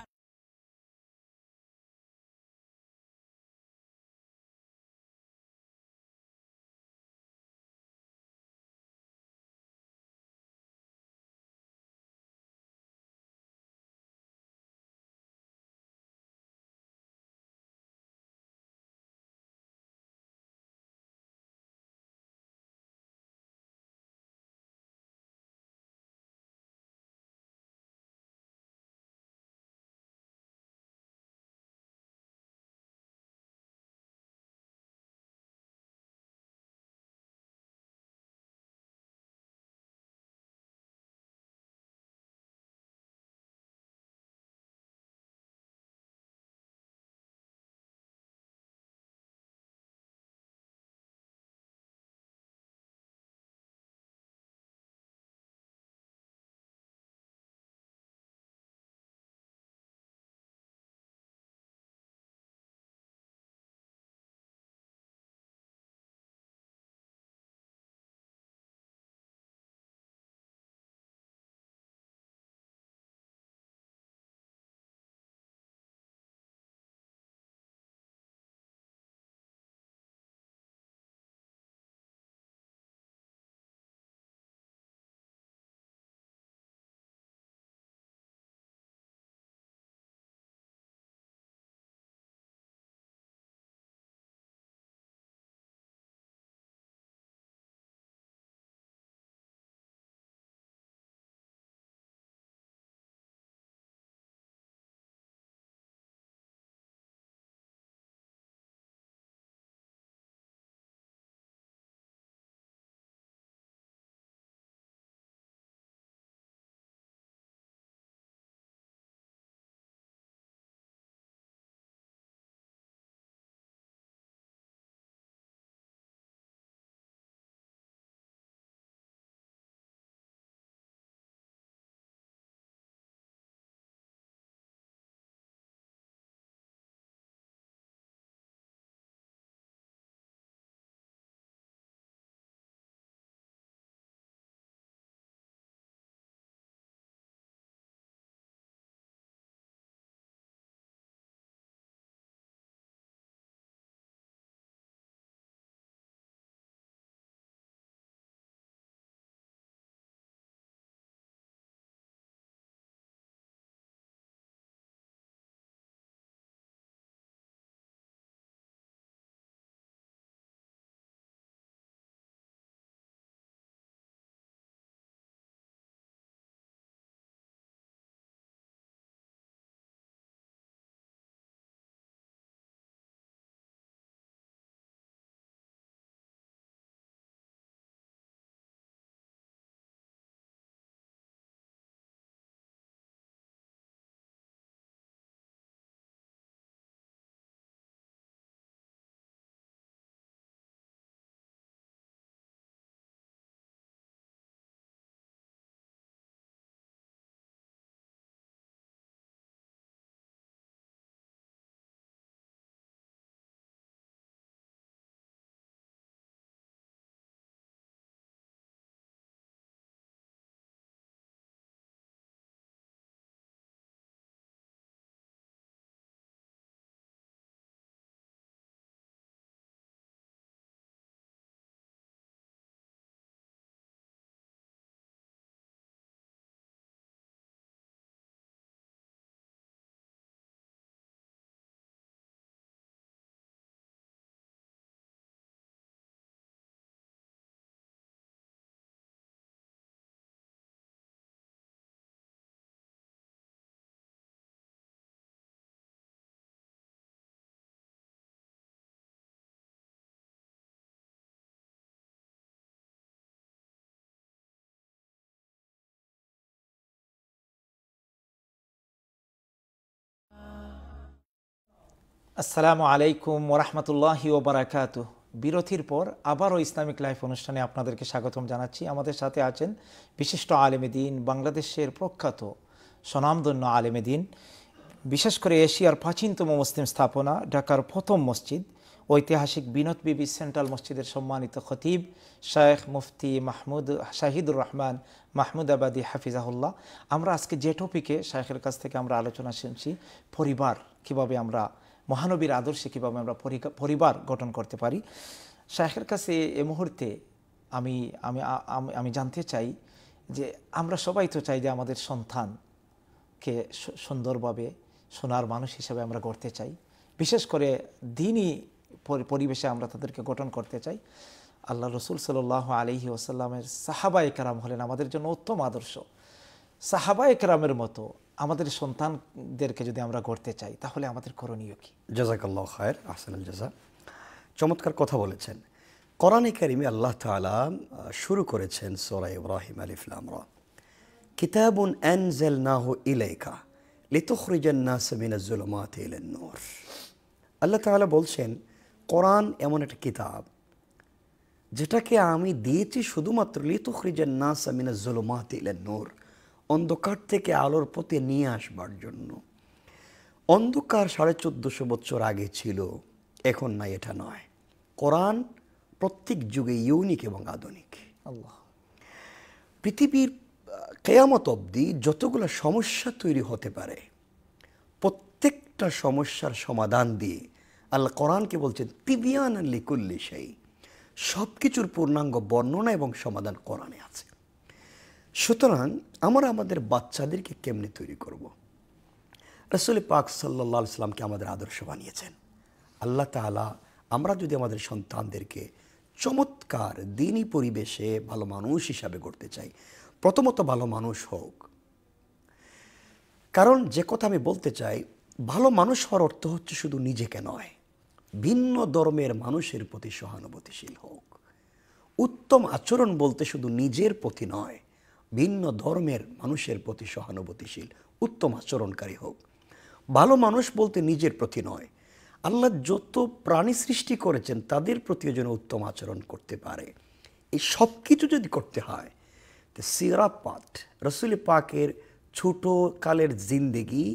আসসালামু আলাইকুম ওরহমতুল্লাহি ওবরাকাতুহ। বিরতির পর আবারও ইসলামিক লাইফ অনুষ্ঠানে আপনাদেরকে স্বাগতম জানাচ্ছি। আমাদের সাথে আছেন বিশিষ্ট আলেমে দ্বীন, বাংলাদেশের প্রখ্যাত স্বনামধন্য আলেমে দ্বীন, বিশেষ করে এশিয়ার প্রাচীনতম মুসলিম স্থাপনা ঢাকার প্রথম মসজিদ ঐতিহাসিক বিনোদ বিবি সেন্ট্রাল মসজিদের সম্মানিত খতিব শায়েখ মুফতি শাহিদুর রহমান মাহমুদাবাদী হাফিজাহুল্লাহ। আমরা আজকে যে টপিকে শায়েখের কাছ থেকে আমরা আলোচনা শুনছি, পরিবার কিভাবে আমরা মহানবীর আদর্শে কীভাবে আমরা পরিবার গঠন করতে পারি। শায়েখের কাছে এ মুহূর্তে আমি আমি আমি জানতে চাই যে আমরা সবাই তো চাই যে আমাদের সন্তানকে সুন্দরভাবে সোনার মানুষ হিসেবে আমরা গড়তে চাই, বিশেষ করে দ্বীনি পরিবেশে আমরা তাদেরকে গঠন করতে চাই। আল্লাহ রসুল সাল্লাল্লাহু আলাইহি ওয়াসাল্লামের সাহাবায়ে কেরাম হলেন আমাদের জন্য উত্তম আদর্শ। সাহাবায়ে কেরামের মতো আমাদের সন্তানদেরকে যদি আমরা গড়তে চাই তাহলে আমাদের করণীয় কি? জাযাকাল্লাহু খায়র, আহসানুল জাযা। চমৎকার কথা বলেছেন। কোরআনে কারিমে আল্লাহ তাআলা শুরু করেছেন সূরা ইব্রাহিম আলিফ লাম রা, কিতাবুন আনজালনাহু ইলাইকা লিতুখরিজান নাস মিনাজ যুলুমাতি ইলান নূর। আল্লাহ তাআলা বলছেন কোরআন এমন একটা কিতাব যেটাকে আমি দিয়েছি শুধুমাত্র লিতুখরিজান নাস মিনাজ যুলুমাতি ইলান নূর, অন্ধকার থেকে আলোর পথে নিয়ে আসবার জন্য। অন্ধকার 1450 বছর আগে ছিল, এখন নাই, এটা নয়। কোরআন প্রত্যেক যুগে ইউনিক এবং আধুনিক। আল্লাহ পৃথিবীর কিয়ামত অবধি যতগুলো সমস্যা তৈরি হতে পারে প্রত্যেকটা সমস্যার সমাধান দিয়ে আল্লাহ কোরআনকে বলছেন তিবিয়ানান লিকুল্লি শাই, সব কিছুর পূর্ণাঙ্গ বর্ণনা এবং সমাধান কোরআনে আছে। সুতরাং আমরা আমাদের বাচ্চাদেরকে কেমনে তৈরি করব? রাসূল পাক সাল্লাল্লাহু আলাইহি সাল্লামকে আমাদের আদর্শ বানিয়েছেন আল্লাহ তাআলা। আমরা যদি আমাদের সন্তানদেরকে চমৎকার দ্বীনি পরিবেশে ভালো মানুষ হিসাবে গড়তে চাই, প্রথমত ভালো মানুষ হোক। কারণ যে কথা আমি বলতে চাই, ভালো মানুষ হওয়ার অর্থ হচ্ছে শুধু নিজেকে নয়, ভিন্ন ধর্মের মানুষের প্রতি সহানুভূতিশীল হোক। উত্তম আচরণ বলতে শুধু নিজের প্রতি নয়, ভিন্ন ধর্মের মানুষের প্রতি সহানুভূতিশীল উত্তম আচরণকারী হোক। ভালো মানুষ বলতে নিজের প্রতি নয়, আল্লাহ যত প্রাণী সৃষ্টি করেছেন তাদের প্রতিও যেন উত্তম আচরণ করতে পারে। এই সব কিছু যদি করতে হয় তো সিরাত পাঠ, রাসূল পাকের ছোট কালের জিন্দেগি,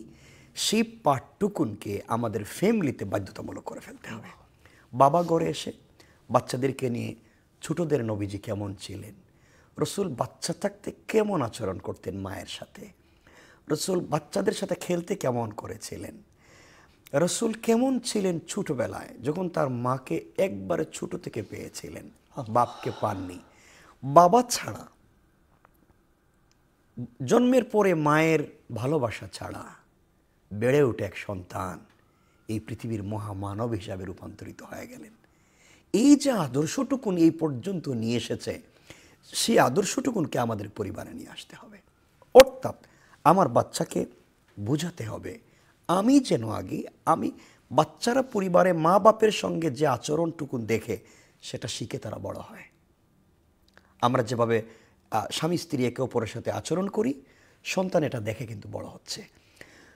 সেই পাঠটুকুনকে আমাদের ফ্যামিলিতে বাধ্যতামূলক করে ফেলতে হবে। বাবা ঘরে এসে বাচ্চাদেরকে নিয়ে ছোটদের নবীজি কেমন ছিলেন, রসুল বাচ্চা থাকতে কেমন আচরণ করতেন মায়ের সাথে, রসুল বাচ্চাদের সাথে খেলতে কেমন করেছিলেন, রসুল কেমন ছিলেন ছোটবেলায় যখন তার মাকে একবারে ছোট থেকে পেয়েছিলেন, বাপকে পাননি। বাবা ছাড়া, জন্মের পরে মায়ের ভালোবাসা ছাড়া বেড়ে উঠে এক সন্তান এই পৃথিবীর মহামানব হিসাবে রূপান্তরিত হয়ে গেলেন। এই যে আদর্শটুকুন এই পর্যন্ত নিয়ে এসেছে, সেই আদর্শটুকুনকে আমাদের পরিবারে নিয়ে আসতে হবে। অর্থাৎ আমার বাচ্চাকে বোঝাতে হবে আমি যেন আগে বাচ্চারা পরিবারে মা বাপের সঙ্গে যে আচরণটুকুন দেখে সেটা শিখে তারা বড় হয়। আমরা যেভাবে স্বামী স্ত্রী একে অপরের সাথে আচরণ করি, সন্তান এটা দেখে কিন্তু বড় হচ্ছে।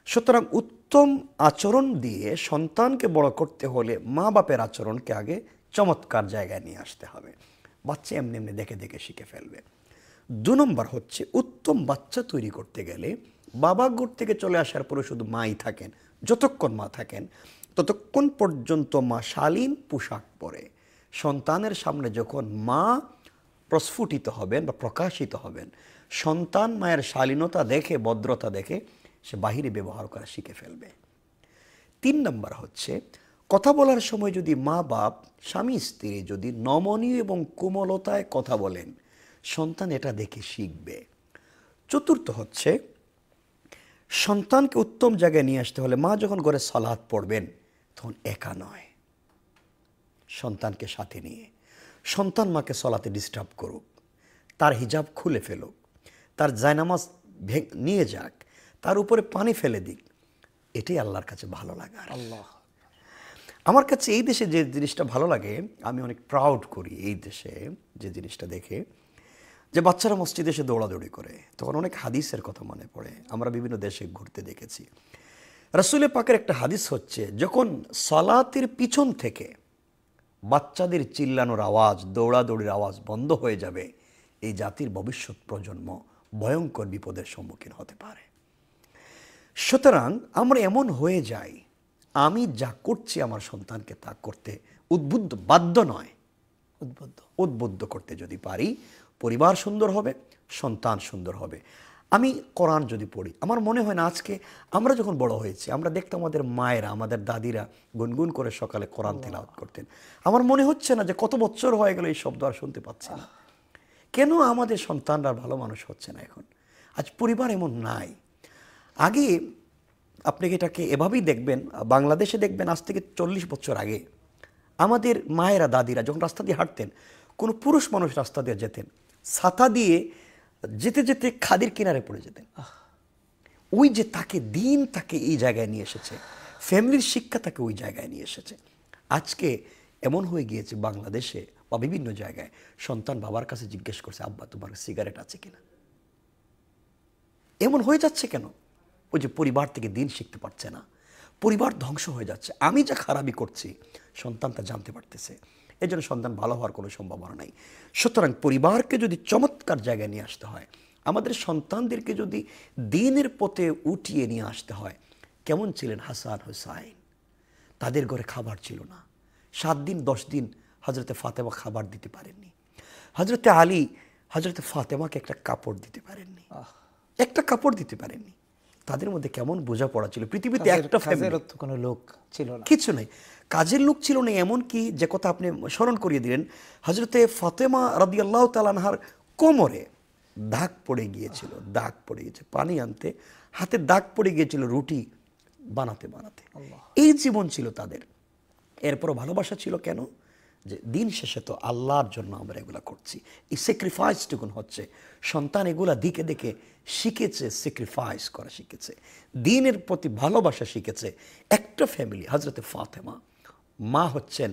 সুতরাং উত্তম আচরণ দিয়ে সন্তানকে বড় করতে হলে মা বাপের আচরণকে আগে চমৎকার জায়গায় নিয়ে আসতে হবে। বাচ্চা এমনি এমনি দেখে দেখে শিখে ফেলবে। 2 নম্বর হচ্ছে, উত্তম বাচ্চা তৈরি করতে গেলে বাবা ঘর থেকে চলে আসার পরে শুধু মাই থাকেন, যতক্ষণ মা থাকেন ততক্ষণ পর্যন্ত মা শালীন পোশাক পরে। সন্তানের সামনে যখন মা প্রস্ফুটিত হবেন বা প্রকাশিত হবেন, সন্তান মায়ের শালীনতা দেখে, ভদ্রতা দেখে সে বাহিরে ব্যবহার করা শিখে ফেলবে। 3 নম্বর হচ্ছে, কথা বলার সময় যদি মা বাপ স্বামী স্ত্রী যদি নমনীয় এবং কোমলতায় কথা বলেন, সন্তান এটা দেখে শিখবে। 4র্থ হচ্ছে, সন্তানকে উত্তম জায়গায় নিয়ে আসতে হলে মা যখন ঘরে সালাত পড়বেন তখন একা নয়, সন্তানকে সাথে নিয়ে। সন্তান মাকে সালাতে ডিস্টার্ব করুক, তার হিজাব খুলে ফেলুক, তার জায়নামাজ নিয়ে যাক, তার উপরে পানি ফেলে দিক, এটাই আল্লাহর কাছে ভালো লাগে। আল্লাহ, আমার কাছে এই দেশে যে জিনিসটা ভালো লাগে, আমি অনেক প্রাউড করি এই দেশে যে জিনিসটা দেখে, যে বাচ্চারা মসজিদে এসে দৌড়াদৌড়ি করে, তখন অনেক হাদিসের কথা মনে পড়ে। আমরা বিভিন্ন দেশে ঘুরতে দেখেছি, রাসূল পাকের একটা হাদিস হচ্ছে, যখন সালাতের পিছন থেকে বাচ্চাদের চিল্লানোর আওয়াজ, দৌড়াদৌড়ির আওয়াজ বন্ধ হয়ে যাবে, এই জাতির ভবিষ্যৎ প্রজন্ম ভয়ঙ্কর বিপদের সম্মুখীন হতে পারে। সুতরাং আমরা এমন হয়ে যাই, আমি যা করছি আমার সন্তানকে তা করতে উদ্বুদ্ধ, বাধ্য নয়, উদ্বুদ্ধ করতে যদি পারি, পরিবার সুন্দর হবে, সন্তান সুন্দর হবে। আমি কোরআন যদি পড়ি, আমার মনে হয় না আজকে আমরা যখন বড় হয়েছি, আমরা দেখতাম আমাদের মায়েরা, আমাদের দাদিরা গুনগুন করে সকালে কোরআন তিলাওয়াত করতেন। আমার মনে হচ্ছে না যে কত বছর হয়ে গেল এই শব্দ আর শুনতে পাচ্ছি না। কেন আমাদের সন্তানরা ভালো মানুষ হচ্ছে না এখন? আজ পরিবার এমন নাই। আগে আপনি এটাকে এভাবেই দেখবেন, বাংলাদেশে দেখবেন আজ থেকে 40 বছর আগে আমাদের মায়েরা, দাদিরা যখন রাস্তা দিয়ে হাঁটতেন, কোনো পুরুষ মানুষ রাস্তা দিয়ে যেতেন, ছাতা দিয়ে যেতে যেতে খাদের কিনারে পড়ে যেতেন। ওই যে তাকে দিন তাকে এই জায়গায় নিয়ে এসেছে, ফ্যামিলির শিক্ষা তাকে ওই জায়গায় নিয়ে এসেছে। আজকে এমন হয়ে গিয়েছে বাংলাদেশে বা বিভিন্ন জায়গায়, সন্তান বাবার কাছে জিজ্ঞেস করছে, আব্বা তোমার সিগারেট আছে কিনা? এমন হয়ে যাচ্ছে কেন? ওই যে পরিবার থেকে দিন শিখতে পারছে না, পরিবার ধ্বংস হয়ে যাচ্ছে। আমি যা খারাপই করছি সন্তান তা জানতে পারতেছে, এই জন্য সন্তান ভালো হওয়ার কোনো সম্ভাবনা নাই। সুতরাং পরিবারকে যদি চমৎকার জায়গায় নিয়ে আসতে হয়, আমাদের সন্তানদেরকে যদি দ্বীনের পথে উঠিয়ে নিয়ে আসতে হয়, কেমন ছিলেন হাসান হুসাইন? তাদের ঘরে খাবার ছিল না, 7 দিন 10 দিন হজরতে ফাতেমা খাবার দিতে পারেননি। হজরতে আলী হজরতে ফাতেমাকে একটা কাপড় দিতে পারেননি, একটা কাপড় দিতে পারেননি। তাদের মধ্যে কেমন বোঝাপড়া ছিল। পৃথিবীতে একটা ফ্যামিলির কোনো লোক ছিল না, কিছু নেই, কাজের লোক ছিল না। এমন কি যে কথা আপনি স্মরণ করিয়ে দিলেন, হজরতে ফাতেমা রাদিয়াল্লাহু তাআলা আনহার কোমরে দাগ পড়ে গিয়েছিল, দাগ পড়ে গিয়েছে, পানি আনতে হাতে দাগ পড়ে গিয়েছিল রুটি বানাতে বানাতে। এই জীবন ছিল তাদের। এরপরও ভালোবাসা ছিল কেন? যে দিন শেষে তো আল্লাহর জন্য আমরা এগুলা করছি। এই স্যাক্রিফাইসটুকুন হচ্ছে, সন্তান এগুলা দিকে দেখে শিখেছে, স্যাক্রিফাইস করা শিখেছে, দিনের প্রতি ভালোবাসা শিখেছে। একটা ফ্যামিলি, হজরতে ফাতেমা মা হচ্ছেন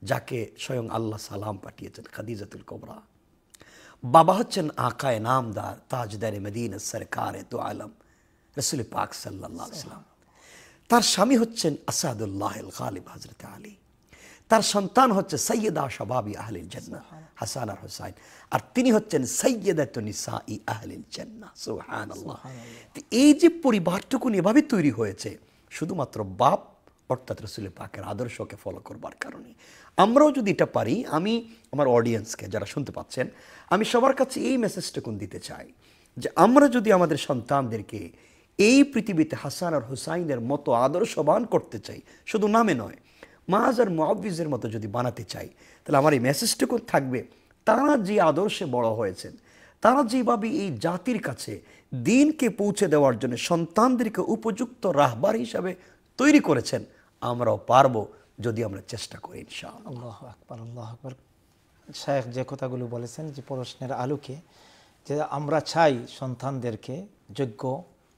যাকে স্বয়ং আল্লাহ সালাম পাঠিয়েছেন, খাদিজাতুল কুবরা। বাবা হচ্ছেন আকায়ে নামদার, তাজদারে মদিনা, সরকারে দু আলম, রাসূল পাক সাল্লাল্লাহু আলাইহি ওয়াসাল্লাম। তার স্বামী হচ্ছেন আসাদুল্লাহ আল গালিব, হযরত আলী। তার সন্তান হচ্ছে সৈয়দা শাবাবি আহলিল জান্নাহ, হাসান আর হুসাইন। আর তিনি হচ্ছেন সৈয়দাতুন নিসাই আহলিল জান্নাহ। সুবহানাল্লাহ। এই যে পরিবারটুকু এভাবে তৈরি হয়েছে শুধুমাত্র বাপ অর্থাৎ রাসূল পাকের আদর্শকে ফলো করবার কারণে। আমরাও যদি এটা পারি, আমি আমার অডিয়েন্সকে যারা শুনতে পাচ্ছেন, আমি সবার কাছে এই মেসেজটুকু দিতে চাই যে আমরা যদি আমাদের সন্তানদেরকে এই পৃথিবীতে হাসান আর হুসাইনের মতো আদর্শবান করতে চাই, শুধু নামে নয়, মাজ আর মুআব্বিজের মতো যদি বানাতে চাই, তাহলে আমার এই মেসেজটুকু থাকবে, তারা যে আদর্শে বড় হয়েছেন, তারা যেভাবে এই জাতির কাছে দ্বীনকে পৌঁছে দেওয়ার জন্য সন্তানদেরকে উপযুক্ত রাহবার হিসাবে তৈরি করেছেন, আমরাও পারবো যদি আমরা চেষ্টা করি ইনশাআল্লাহ। আল্লাহু আকবার, আল্লাহু আকবার। শায়েখ যে কথাগুলো বলেছেন, যে প্রশ্নের আলোকে, যে আমরা চাই সন্তানদেরকে যোগ্য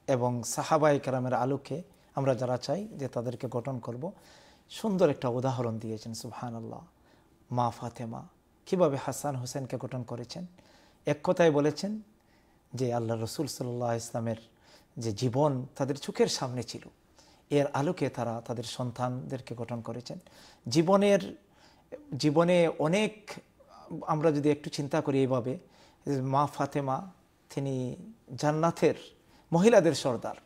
এবং সাহাবায়ে কেরামের আলোকে আমরা যারা চাই যে তাদেরকে গঠন করব, সুন্দর একটা উদাহরণ দিয়েছেন। সুবহানাল্লাহ। মা ফাতেমা কিভাবে হাসান হোসেনকে গঠন করেছেন, এক কথায় বলেছেন যে আল্লাহ রসুল সাল্লাল্লাহু আলাইহি ইসলামের যে জীবন তাদের চোখের সামনে ছিল, এর আলোকে তারা তাদের সন্তানদেরকে গঠন করেছেন। জীবনে অনেক আমরা যদি একটু চিন্তা করি এইভাবে, মা ফাতেমা তিনি জান্নাতের মহিলাদের সর্দার,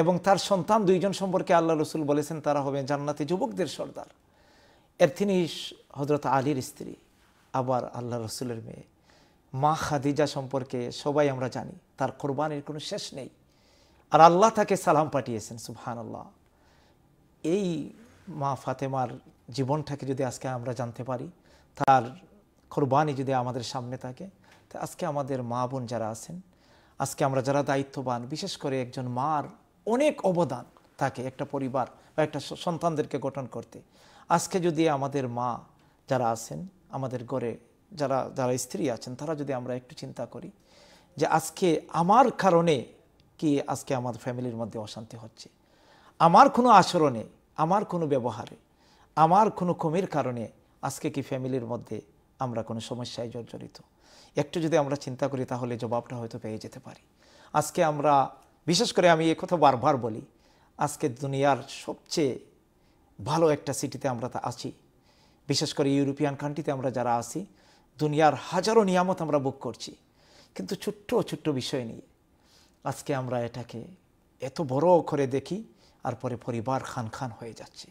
এবং তার সন্তান 2 জন সম্পর্কে আল্লাহ রসুল বলেছেন তারা হবে জান্নাতি যুবকদের সর্দার। তিনি হযরত আলীর স্ত্রী, আবার আল্লাহ রসুলের মেয়ে। মা খাদিজা সম্পর্কে সবাই আমরা জানি, তার কোরবানির কোনো শেষ নেই, আর আল্লাহ তাকে সালাম পাঠিয়েছেন। সুবহানাল্লাহ। এই মা ফাতেমার জীবনটাকে যদি আজকে আমরা জানতে পারি, তার কোরবানি যদি আমাদের সামনে থাকে, তো আজকে আমাদের মা বোন যারা আছেন, আজকে আমরা যারা দায়িত্ববান, বিশেষ করে একজন মার অনেক অবদান থাকে একটা পরিবার বা একটা সন্তানদেরকে গঠন করতে। আজকে যদি আমাদের মা যারা আছেন, আমাদের ঘরে যারা যারা স্ত্রী আছেন, তারা যদি আমরা একটু চিন্তা করি যে আজকে আমার কারণে কি আজকে আমার ফ্যামিলির মধ্যে অশান্তি হচ্ছে, আমার কোনো আচরণে, আমার কোনো ব্যবহারে, আমার কোনো কমির কারণে আজকে কি ফ্যামিলির মধ্যে আমরা কোনো সমস্যায় জর্জরিত, একটু যদি আমরা চিন্তা করি তাহলে জবাবটা হয়তো পেয়ে যেতে পারি। আজকে আমরা বিশেষ করে, আমি এই কথা বারবার বলি, আজকে দুনিয়ার সবচেয়ে ভালো একটা সিটিতে আমরা আছি, বিশেষ করে ইউরোপিয়ান কান্ট্রিতে আমরা যারা আছি, দুনিয়ার হাজারো নিয়ামত আমরা ভোগ করছি, কিন্তু ছোট্ট ছোট্ট বিষয় নিয়ে আজকে আমরা এটাকে এত বড় করে দেখি, আর পরে পরিবার খান খান হয়ে যাচ্ছে।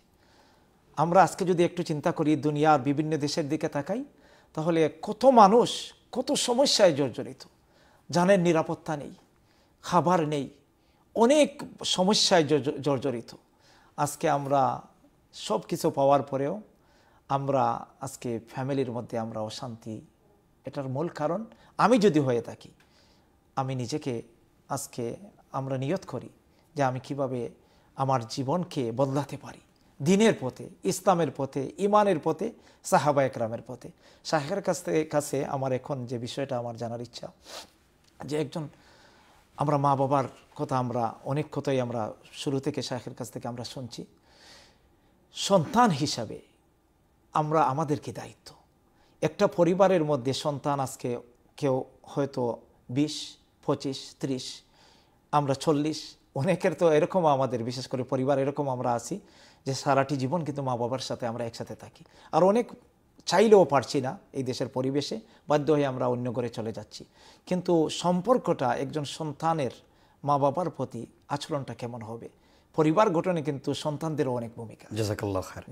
আমরা আজকে যদি একটু চিন্তা করি, দুনিয়ার বিভিন্ন দেশের দিকে তাকাই, তাহলে কত মানুষ কত সমস্যায় জর্জরিত, জানের নিরাপত্তা নেই, খাবার নেই, অনেক সমস্যায় জর্জরিত। আজকে আমরা সব কিছু পাওয়ার পরেও আমরা আজকে ফ্যামিলির মধ্যে আমরা অশান্তি। এটার মূল কারণ আমি যদি হয়ে থাকি, আমি নিজেকে আজকে আমরা নিয়ত করি যে আমি কিভাবে আমার জীবনকে বদলাতে পারি দিনের পথে, ইসলামের পথে, ইমানের পথে, সাহাবা একরামের পথে। শাহেখের কাছে আমার এখন যে বিষয়টা আমার জানার ইচ্ছা, যে একজন আমরা মা বাবার কথা আমরা অনেক কথাই আমরা শুরু থেকে শাহেখের কাছ থেকে আমরা শুনছি। সন্তান হিসাবে আমরা আমাদের কি দায়িত্ব? একটা পরিবারের মধ্যে সন্তান আজকে কেউ হয়তো 20, 25, 30, আমরা 40, অনেকের তো এরকম আমাদের বিশেষ করে পরিবার এরকম আমরা আছি যে সারাটি জীবন কিন্তু মা বাবার সাথে আমরা একসাথে থাকি, আর অনেক চাইলেও পারছি না এই দেশের পরিবেশে, বাধ্য হয়ে আমরা অন্য ঘরে চলে যাচ্ছি। কিন্তু সম্পর্কটা একজন সন্তানের মা বাবার প্রতি আচরণটা কেমন হবে, পরিবার গঠনে কিন্তু সন্তানদেরও অনেক ভূমিকা। জাযাকাল্লাহ খায়র,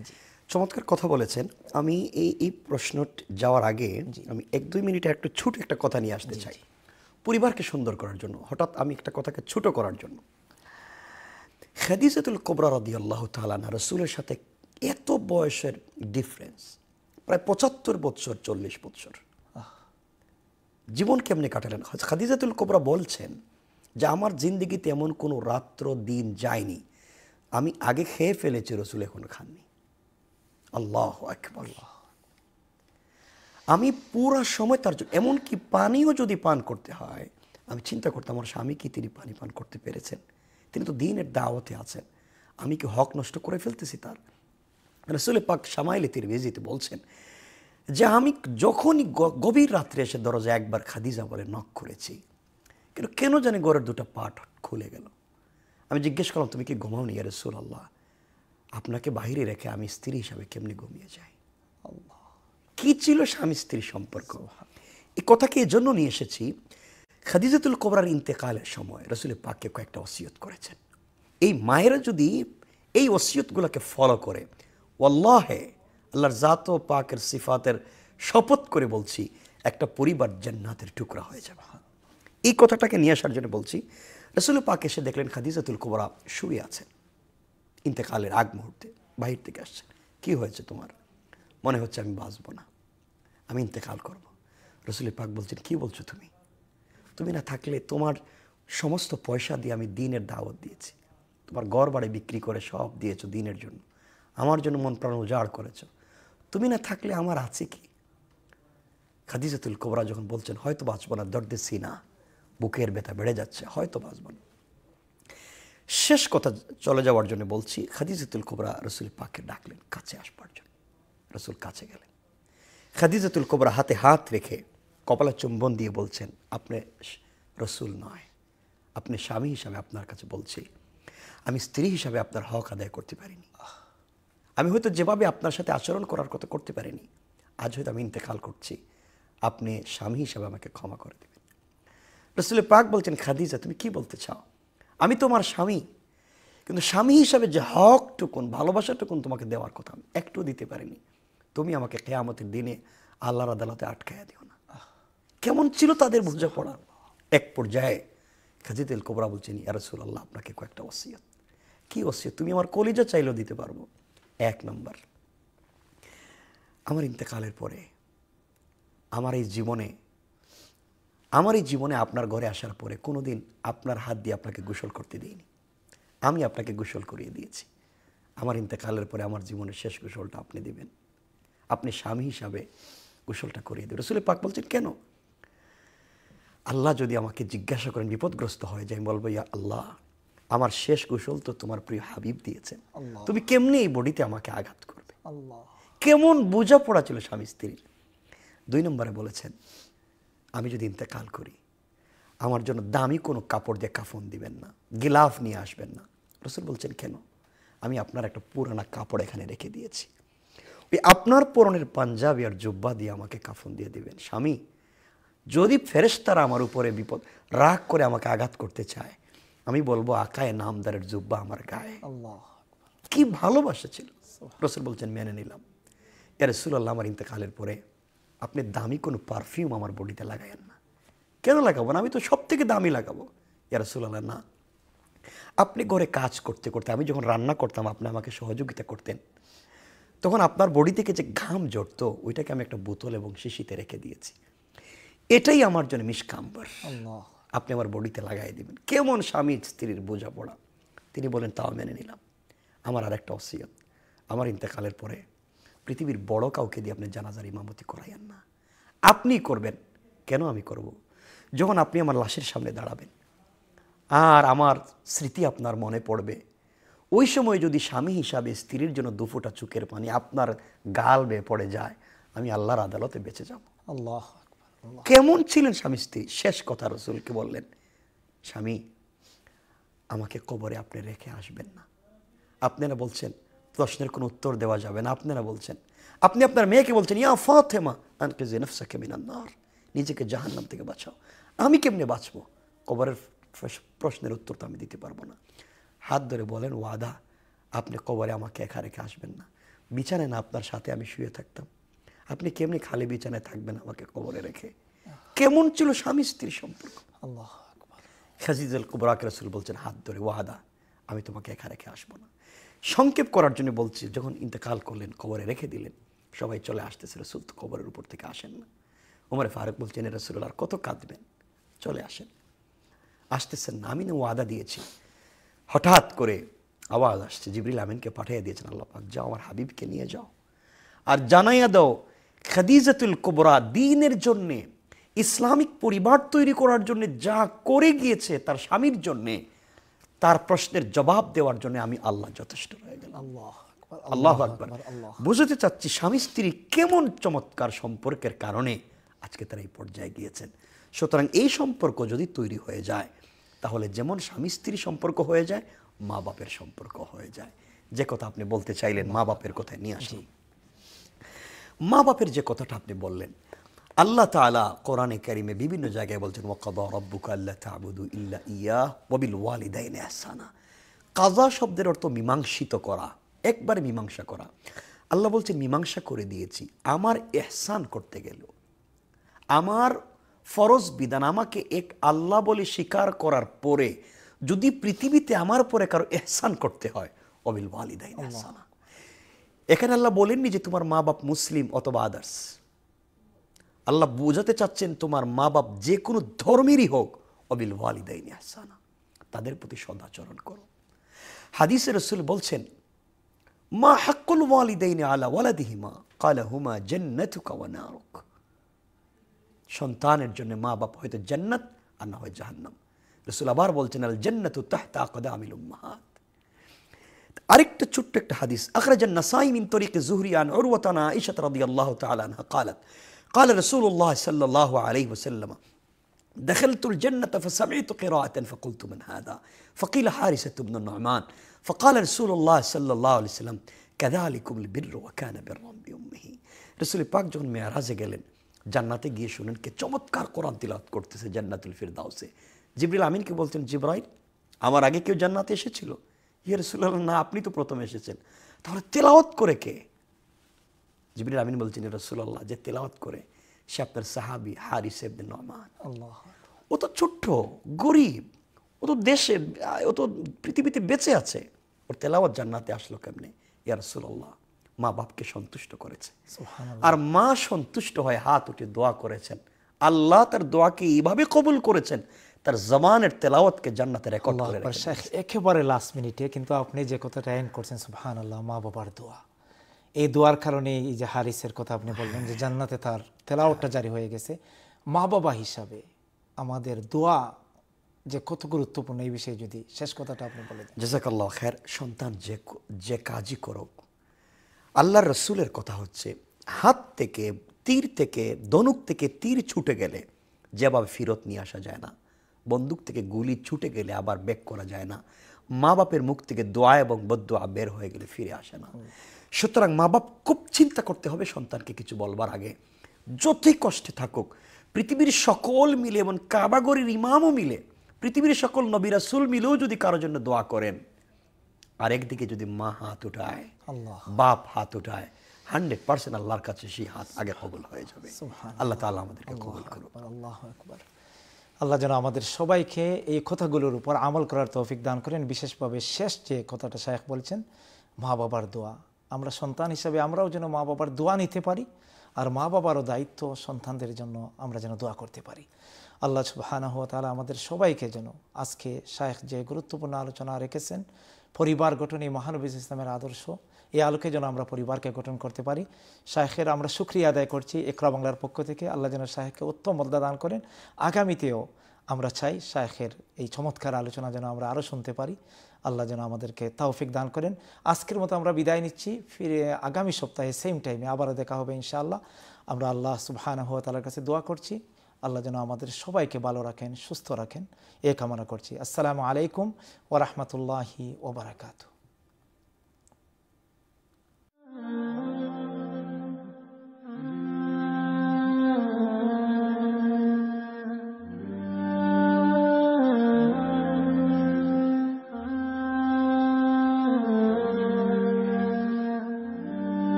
চমৎকার কথা বলেছেন। আমি এই প্রশ্ন যাওয়ার আগে আমি 1-2 মিনিটে একটু ছোট একটা কথা নিয়ে আসতে চাই, পরিবারকে সুন্দর করার জন্য। হঠাৎ আমি একটা কথাকে ছোট করার জন্য, খাদিজাতুল কুবরা রাদিয়াল্লাহু তাআলা আনহা রাসূলের সাথে এত বয়সের ডিফারেন্স, প্রায় 75 বছর, 40 বছর জীবন কেমনে কাটালেন? খাদিজাতুল কুবরা বলছেন যে আমার জিন্দেগিতে এমন কোনো রাত্র দিন যায়নি আমি আগে খেয়ে ফেলেছি, রাসূল এখনো খাননি। আল্লাহু আকবার। আমি পুরো সময় তার জন্য, এমনকি পানিও যদি পান করতে হয়, আমি চিন্তা করতাম আমার স্বামী কি তিনি পানি পান করতে পেরেছেন? তিনি তো দ্বীনের দাওয়াতে আছেন, আমি কি হক নষ্ট করে ফেলতেছি তার? রাসূল পাক শামাইলে তিরমিজিতে বলছেন যে আমি যখনই গভীর রাত্রে এসে দরজা একবার খাদিজা বলে নক করেছি, কিন্তু কেন জানি ঘরের দুটো পাট খুলে গেল। আমি জিজ্ঞেস করলাম তুমি কি ঘুমাওনি ইয়া রাসূলুল্লাহ? আপনাকে বাইরে রেখে আমি স্ত্রী হিসাবে কেমনি ঘুমিয়ে যাই? কি ছিল স্বামী স্ত্রীর সম্পর্ক? এই কথাকে এজন্য নিয়ে এসেছি, খাদিজাতুল কুবরার ইন্তেকালের সময় রাসূল পাককে কয়েকটা ওসিয়ত করেছেন। এই মায়েরা যদি এই ওসিয়তগুলোকে ফলো করে, ওয়াল্লাহে আল্লাহর জাত ও পাকের সিফাতের শপথ করে বলছি, একটা পরিবার জান্নাতের টুকরা হয়ে যাবে। এই কথাটাকে নিয়ে আসার জন্য বলছি। রাসূল পাক এসে দেখলেন খাদিজাতুল কুবরা শুয়ে আছেন ইন্তেকালের আগ মুহূর্তে, বাহির থেকে আসছেন। কি হয়েছে তোমার? মনে হচ্ছে আমি বাঁচবো না, আমি ইন্তেকাল করব। রাসূল পাক বলছেন কি বলছো তুমি? তুমি না থাকলে তোমার সমস্ত পয়সা দিয়ে আমি দ্বীনের দাওয়াত দিয়েছি, তোমার ঘর বাড়ি বিক্রি করে সব দিয়েছো দ্বীনের জন্য, আমার জন্য মন প্রাণ উজাড় করেছো, তুমি না থাকলে আমার আছে কি? খাদিজাতুল কুবরা যখন বলছেন হয়তো বাঁচবো না, দর্দে সিনা, বুকের ব্যথা বেড়ে যাচ্ছে, হয়তো বাঁচবো না, শেষ কথা চলে যাওয়ার জন্য বলছি, খাদিজাতুল কুবরা রাসূল পাককে ডাকলেন কাছে আসবার জন্য। রাসূল কাছে গেলেন, খাদিজাতুল কুবরা হাতে হাত রেখে কপালে চুম্বন দিয়ে বলছেন আপনি রাসূল নয়, আপনি স্বামী হিসাবে আপনার কাছে বলছি, আমি স্ত্রী হিসাবে আপনার হক আদায় করতে পারিনি, আমি হয়তো যেভাবে আপনার সাথে আচরণ করার কথা করতে পারিনি, আজ হয়তো আমি ইন্তেকাল করছি, আপনি স্বামী হিসাবে আমাকে ক্ষমা করে দেবেন। রাসূল পাক বলছেন খাদিজা তুমি কি বলতে চাও? আমি তোমার স্বামী, কিন্তু স্বামী হিসাবে যে হকটুকুন ভালোবাসাটুকুন তোমাকে দেওয়ার কথা আমি একটু দিতে পারিনি, তুমি আমাকে কিয়ামতের দিনে আল্লাহর আদালতে আটকায়া দিও না। কেমন ছিল তাদের বোঝাপড়া! এক পর্যায়ে খাদিজাতুল কুবরা বলছেন ইয়া রাসূলুল্লাহ আপনাকে কয়েকটা ওসিয়ত। কি ওসিয়ত? তুমি আমার কলিজা চাইলেও দিতে পারবো। 1 নম্বর, আমার ইন্তেকালের পরে আমার এই জীবনে আপনার ঘরে আসার পরে কোনোদিন আপনার হাত দিয়ে আপনাকে গোসল করতে দিইনি, আমি আপনাকে গোসল করিয়ে দিয়েছি। আমার ইন্তেকালের পরে আমার জীবনের শেষ গোসলটা আপনি দিবেন, আপনি স্বামী হিসাবে গোসলটা করিয়ে দেবেন। রাসূল পাক বলছেন কেন? আল্লাহ যদি আমাকে জিজ্ঞাসা করেন বিপদগ্রস্ত হয়ে যায়, বলবো ইয়া আল্লাহ আমার শেষ গোসল তো তোমার প্রিয় হাবিব দিয়েছেন, তুমি কেমনি এই বডিতে আমাকে আঘাত করবে? কেমন বোঝাপড়া ছিল স্বামী স্ত্রীর। 2 নম্বরে বলেছেন আমি যদি ইন্তেকাল করি আমার জন্য দামি কোনো কাপড় দিয়ে কাফন দিবেন না, গিলাফ নিয়ে আসবেন না, রাসূল বলছেন কেন? আমি আপনার একটা পুরানা কাপড় এখানে রেখে দিয়েছি, ওই আপনার পরনের পাঞ্জাবি আর জুব্বা দিয়ে আমাকে কাফন দিয়ে দিবেন। স্বামী, যদি ফেরেশতারা আমার উপরে বিপদ রাগ করে আমাকে আঘাত করতে চায়, আমি বলবো আকায়ে নামদারের জুব্বা আমার গায়ে। আল্লাহ, কি ভালোবাসা ছিল। রাসূল বলছেন মেনে নিলাম। ইয়া রাসূলুল্লাহ, আমার ইন্তেকালের পরে আপনি দামি কোনো পারফিউম আমার বডিতে লাগায়েন না। কেন লাগাবো না? আমি তো সব থেকে দামি লাগাবো। ইয়া রাসূলুল্লাহ, না, আপনি ঘরে কাজ করতে করতে, আমি যখন রান্না করতাম আপনি আমাকে সহযোগিতা করতেন, তখন আপনার বডি থেকে যে ঘাম জড়তো ওইটাকে আমি একটা বোতল এবং শিশিতে রেখে দিয়েছি। এটাই আমার জন্য মিশকাম্বার, আল্লাহ, আপনি আমার বডিতে লাগাই দিবেন। কেমন স্বামী স্ত্রীর বোঝাপড়া! তিনি বলেন তাও মেনে নিলাম। আমার আর একটা ওসিয়ত, আমার ইন্তেকালের পরে পৃথিবীর বড় কাউকে দিয়ে আপনি জানাজার ইমামতি করাইয়েন না, আপনিই করবেন। কেন আমি করব? যখন আপনি আমার লাশের সামনে দাঁড়াবেন আর আমার স্মৃতি আপনার মনে পড়বে, ওই সময় যদি স্বামী হিসাবে স্ত্রীর জন্য দুফোঁটা চোখের পানি আপনার গাল বেয়ে পড়ে যায়, আমি আল্লাহর আদালতে বেঁচে যাব। আল্লাহ, কেমন ছিলেন স্বামী স্ত্রী! শেষ কথা রাসূলকে বললেন, স্বামী, আমাকে কবরে আপনি রেখে আসবেন না। আপনারা বলছেন প্রশ্নের কোনো উত্তর দেওয়া যাবে না। আপনারা বলছেন, আপনি আপনার মেয়েকে বলছেন, ইয়া ফাতেমা আনকিজি নাফসাকা মিনান নার, নিজেকে জাহান্নাম থেকে বাঁচাও। আমি কেমনে বাঁচবো? কবরের প্রশ্নের উত্তর তো আমি দিতে পারবো না। হাত ধরে বলেন, ওয়াদা, আপনি কবরে আমাকে একা রেখে আসবেন না। বিছানায় না আপনার সাথে আমি শুয়ে থাকতাম, আপনি কেমনি খালি বিছানায় থাকবেন আমাকে কবরে রেখে? কেমন ছিল স্বামী স্ত্রীর সম্পর্ক! আল্লাহ, খাদিজাতুল কুবরাকে রাসূল বলছেন, হাত ধরে, ওয়াদা, আমি তোমাকে একা রেখে আসবো না। সংক্ষেপ করার জন্য বলছি, যখন ইন্তেকাল করলেন, কবরে রেখে দিলেন, সবাই চলে আসতেছে, রাসূল তো কবরের উপর থেকে আসেন না। ওমর ফারুক বলছেন, রাসূলুল্লাহ, আর কত কাঁদবেন, চলে আসেন। আসতেছেন না, আমি না ওয়াদা দিয়েছি। হঠাৎ করে আওয়াজ আসছে, জিবরিল আমিনকে পাঠিয়ে দিয়েছেন আল্লাহ পাক, যাও আমার হাবিবকে নিয়ে যাও আর জানাইয়া দাও খাদিজাতুল কুবরা দ্বীনের জন্যে, ইসলামিক পরিবার তৈরি করার জন্য যা করে গিয়েছে তার স্বামীর জন্যে, তার প্রশ্নের জবাব দেওয়ার জন্য আমি আল্লাহ যথেষ্ট হয়ে গেলাম। আল্লাহ, আল্লাহু আকবার। বুঝতে চাচ্ছি স্বামী স্ত্রী কেমন চমৎকার সম্পর্কের কারণে আজকে তারা এই পর্যায়ে গিয়েছেন। সুতরাং এই সম্পর্ক যদি তৈরি হয়ে যায়, তাহলে যেমন স্বামী স্ত্রী সম্পর্ক হয়ে যায়, মা বাপের সম্পর্ক হয়ে যায়। যে কথা আপনি বলতে চাইলেন, মা বাপের কথায় নিয়ে আসি। মা বাপের যে কথাটা আপনি বললেন, আল্লাহ তাআলা কোরআনে কারিমে বিভিন্ন জায়গায় বলছেন, ওয়াকাদা রাব্বুকা আল্লা তা'বুদু ইল্লা ইয়্যাহু ওয়া বিল ওয়ালিদাইনি ইহসানা। কাযা শব্দের অর্থ মীমাংসিত করা, একবারে মীমাংসা করা। আল্লাহ বলছেন, মীমাংসা করে দিয়েছি। আমার ইহসান করতে গেল, আমার ফরজ বিধান আমাকে এক আল্লাহ বলে স্বীকার করার পরে যদি পৃথিবীতে আমার পরে কারো ইহসান করতে হয়, ওয়া বিল ওয়ালিদাইনি ইহসানা। এখানে আল্লাহ বলেননি যে তোমার মা বাপ মুসলিম অথবা আদার্স। আল্লাহ বোঝাতে চাচ্ছেন তোমার মা বাপ যে কোনো ধর্মেরই হোক, অবিল ওয়ালিদাইনি ইহসানা, তাদের প্রতি সদাচরণ করো। হাদিসে রাসূল বলছেন, মা হাক্কুল ওয়ালিদাইনি আলা ওয়ালাদিহিমা ক্বালা হুমা জান্নাতুকা ওয়া নারুক। সন্তানের জন্য মা বাপ হয়তো জান্নাত আর না হয় জাহান্নাম। রাসূল আবার বলছেন, আল জান্নাতু তাহতা আকদামিল উম্মাহাত। আরেকটা ছোট্ট একটা হাদিস, আখরাজান নাসাই মিন তরিক যুহরি আন উরওয়াতা আয়েশা রাদিয়াল্লাহু তাআলা আনহা قالت قال رسول الله صلى الله عليه وسلم دخلت الجنة فسمعت قراءة فقلت من هذا فقيل حارثة بن النعمان فقال رسول الله صلى الله عليه وسلم كذلكم البر وكان برا بأمه। রাসূল পাক যখন মেরাজে গেলেন, জান্নাতে গিয়ে শুনেন কে চমৎকার কোরআন তিলাওয়াত করতেছে জান্নাতুল ফিরদাউসে। জিবরিল আমিনকে বলতেন, জিবরাইল, আমার আগে কেউ জান্নাতে এসেছিল? ইয়া রাসূলুল্লাহ, না, আপনি তো প্রথম এসেছেন। তাহলে তেলাওয়াত করে কে? জিবরিল আমিন বলছেন, রাসূলুল্লাহ, যে তেলাওয়াত করে সে আপনার সাহাবী হারিস ইবনে নুমান। আল্লাহ, ও তো ছোট্ট, গরিব, ও তো দেশে, ও তো পৃথিবীতে বেঁচে আছে, ওর তেলাওয়াত জান্নাতে আসলো কেমনে? ইয়া রাসূলুল্লাহ, মা বাপকে সন্তুষ্ট করেছে। আর মা সন্তুষ্ট হয়ে হাত উঠে দোয়া করেছেন, আল্লাহ তার দোয়াকে এইভাবে কবুল করেছেন, তার জবানের তেলাওয়াতকে জান্নাতে রেকর্ড করে রেখেছেন। একেবারে লাস্ট মিনিটে কিন্তু আপনি যে কথাটা এন্ড করছেন, সুবহানাল্লাহ, মা বাবার দোয়া, এই দোয়ার কারণে এই যে হারিসের কথা আপনি বললেন যে জান্নাতে তার তেলাওয়াতটা জারি হয়ে গেছে। মা বাবা হিসাবে আমাদের দোয়া যে কত গুরুত্বপূর্ণ, এই বিষয়ে যদি শেষ কথাটা আপনি বলে দেন। জাযাকাল্লাহ খায়ের। সন্তান যে কাজই করুক, আল্লাহর রাসূলের কথা হচ্ছে, হাত থেকে তীর থেকে ধনুক থেকে তীর ছুটে গেলে যেভাবে ফেরত নিয়ে আসা যায় না, বন্দুক থেকে গুলি ছুটে গেলে আবার ব্যাক করা যায় না, মা বাপের মুখ থেকে দোয়া এবং বদদোয়া বের হয়ে গেলে ফিরে আসে না। সুতরাং মা বাপ খুব চিন্তা করতে হবে সন্তানকে কিছু বলবার আগে। যতই কষ্টে থাকুক, পৃথিবীর সকল মিলে, এমন কাবাগরের ইমামও মিলে, পৃথিবীর সকল নবী রাসূল মিলেও যদি কারোর জন্য দোয়া করেন, আর একদিকে যদি মা হাত উঠায়, বাপ হাত উঠায়, 100% আল্লাহর কাছে সেই হাত আগে কবুল হয়ে যাবে। আল্লাহ তাআলা আমাদেরকে কবুল করুন। আল্লাহু আকবার। আল্লাহ যেন আমাদের সবাইকে এই কথাগুলোর উপর আমল করার তৌফিক দান করেন। বিশেষভাবে শেষ যে কথাটা শায়েখ বলছেন, মা বাবার দোয়া, আমরা সন্তান হিসাবে আমরাও যেন মা বাবার দোয়া নিতে পারি, আর মা বাবারও দায়িত্ব সন্তানদের জন্য আমরা যেন দোয়া করতে পারি। আল্লাহ সুবহানাহু ওয়া তাআলা আমাদের সবাইকে যেন আজকে শায়েখ যে গুরুত্বপূর্ণ আলোচনা রেখেছেন, পরিবার গঠনে মহানবী ইসলামের আদর্শ, এই আলোকে যেন আমরা পরিবারকে গঠন করতে পারি। শায়েখের আমরা শুকরিয়া আদায় করছি ইকরা বাংলার পক্ষ থেকে। আল্লাহ যেন শায়েখকে উত্তম মর্যাদা দান করেন। আগামীতেও আমরা চাই শায়েখের এই চমৎকার আলোচনা যেন আমরা আরও শুনতে পারি। আল্লাহ যেন আমাদেরকে তৌফিক দান করেন। আজকের মতো আমরা বিদায় নিচ্ছি। ফিরে আগামী সপ্তাহে সেম টাইমে আবারও দেখা হবে ইনশাআল্লাহ। আমরা আল্লাহ সুবহানাহু ওয়া তাআলার কাছে দোয়া করছি, আল্লাহ যেন আমাদের সবাইকে ভালো রাখেন, সুস্থ রাখেন, এ কামনা করছি। আসসালামু আলাইকুম ওয়া রাহমাতুল্লাহি ওয়া বারাকাতুহু।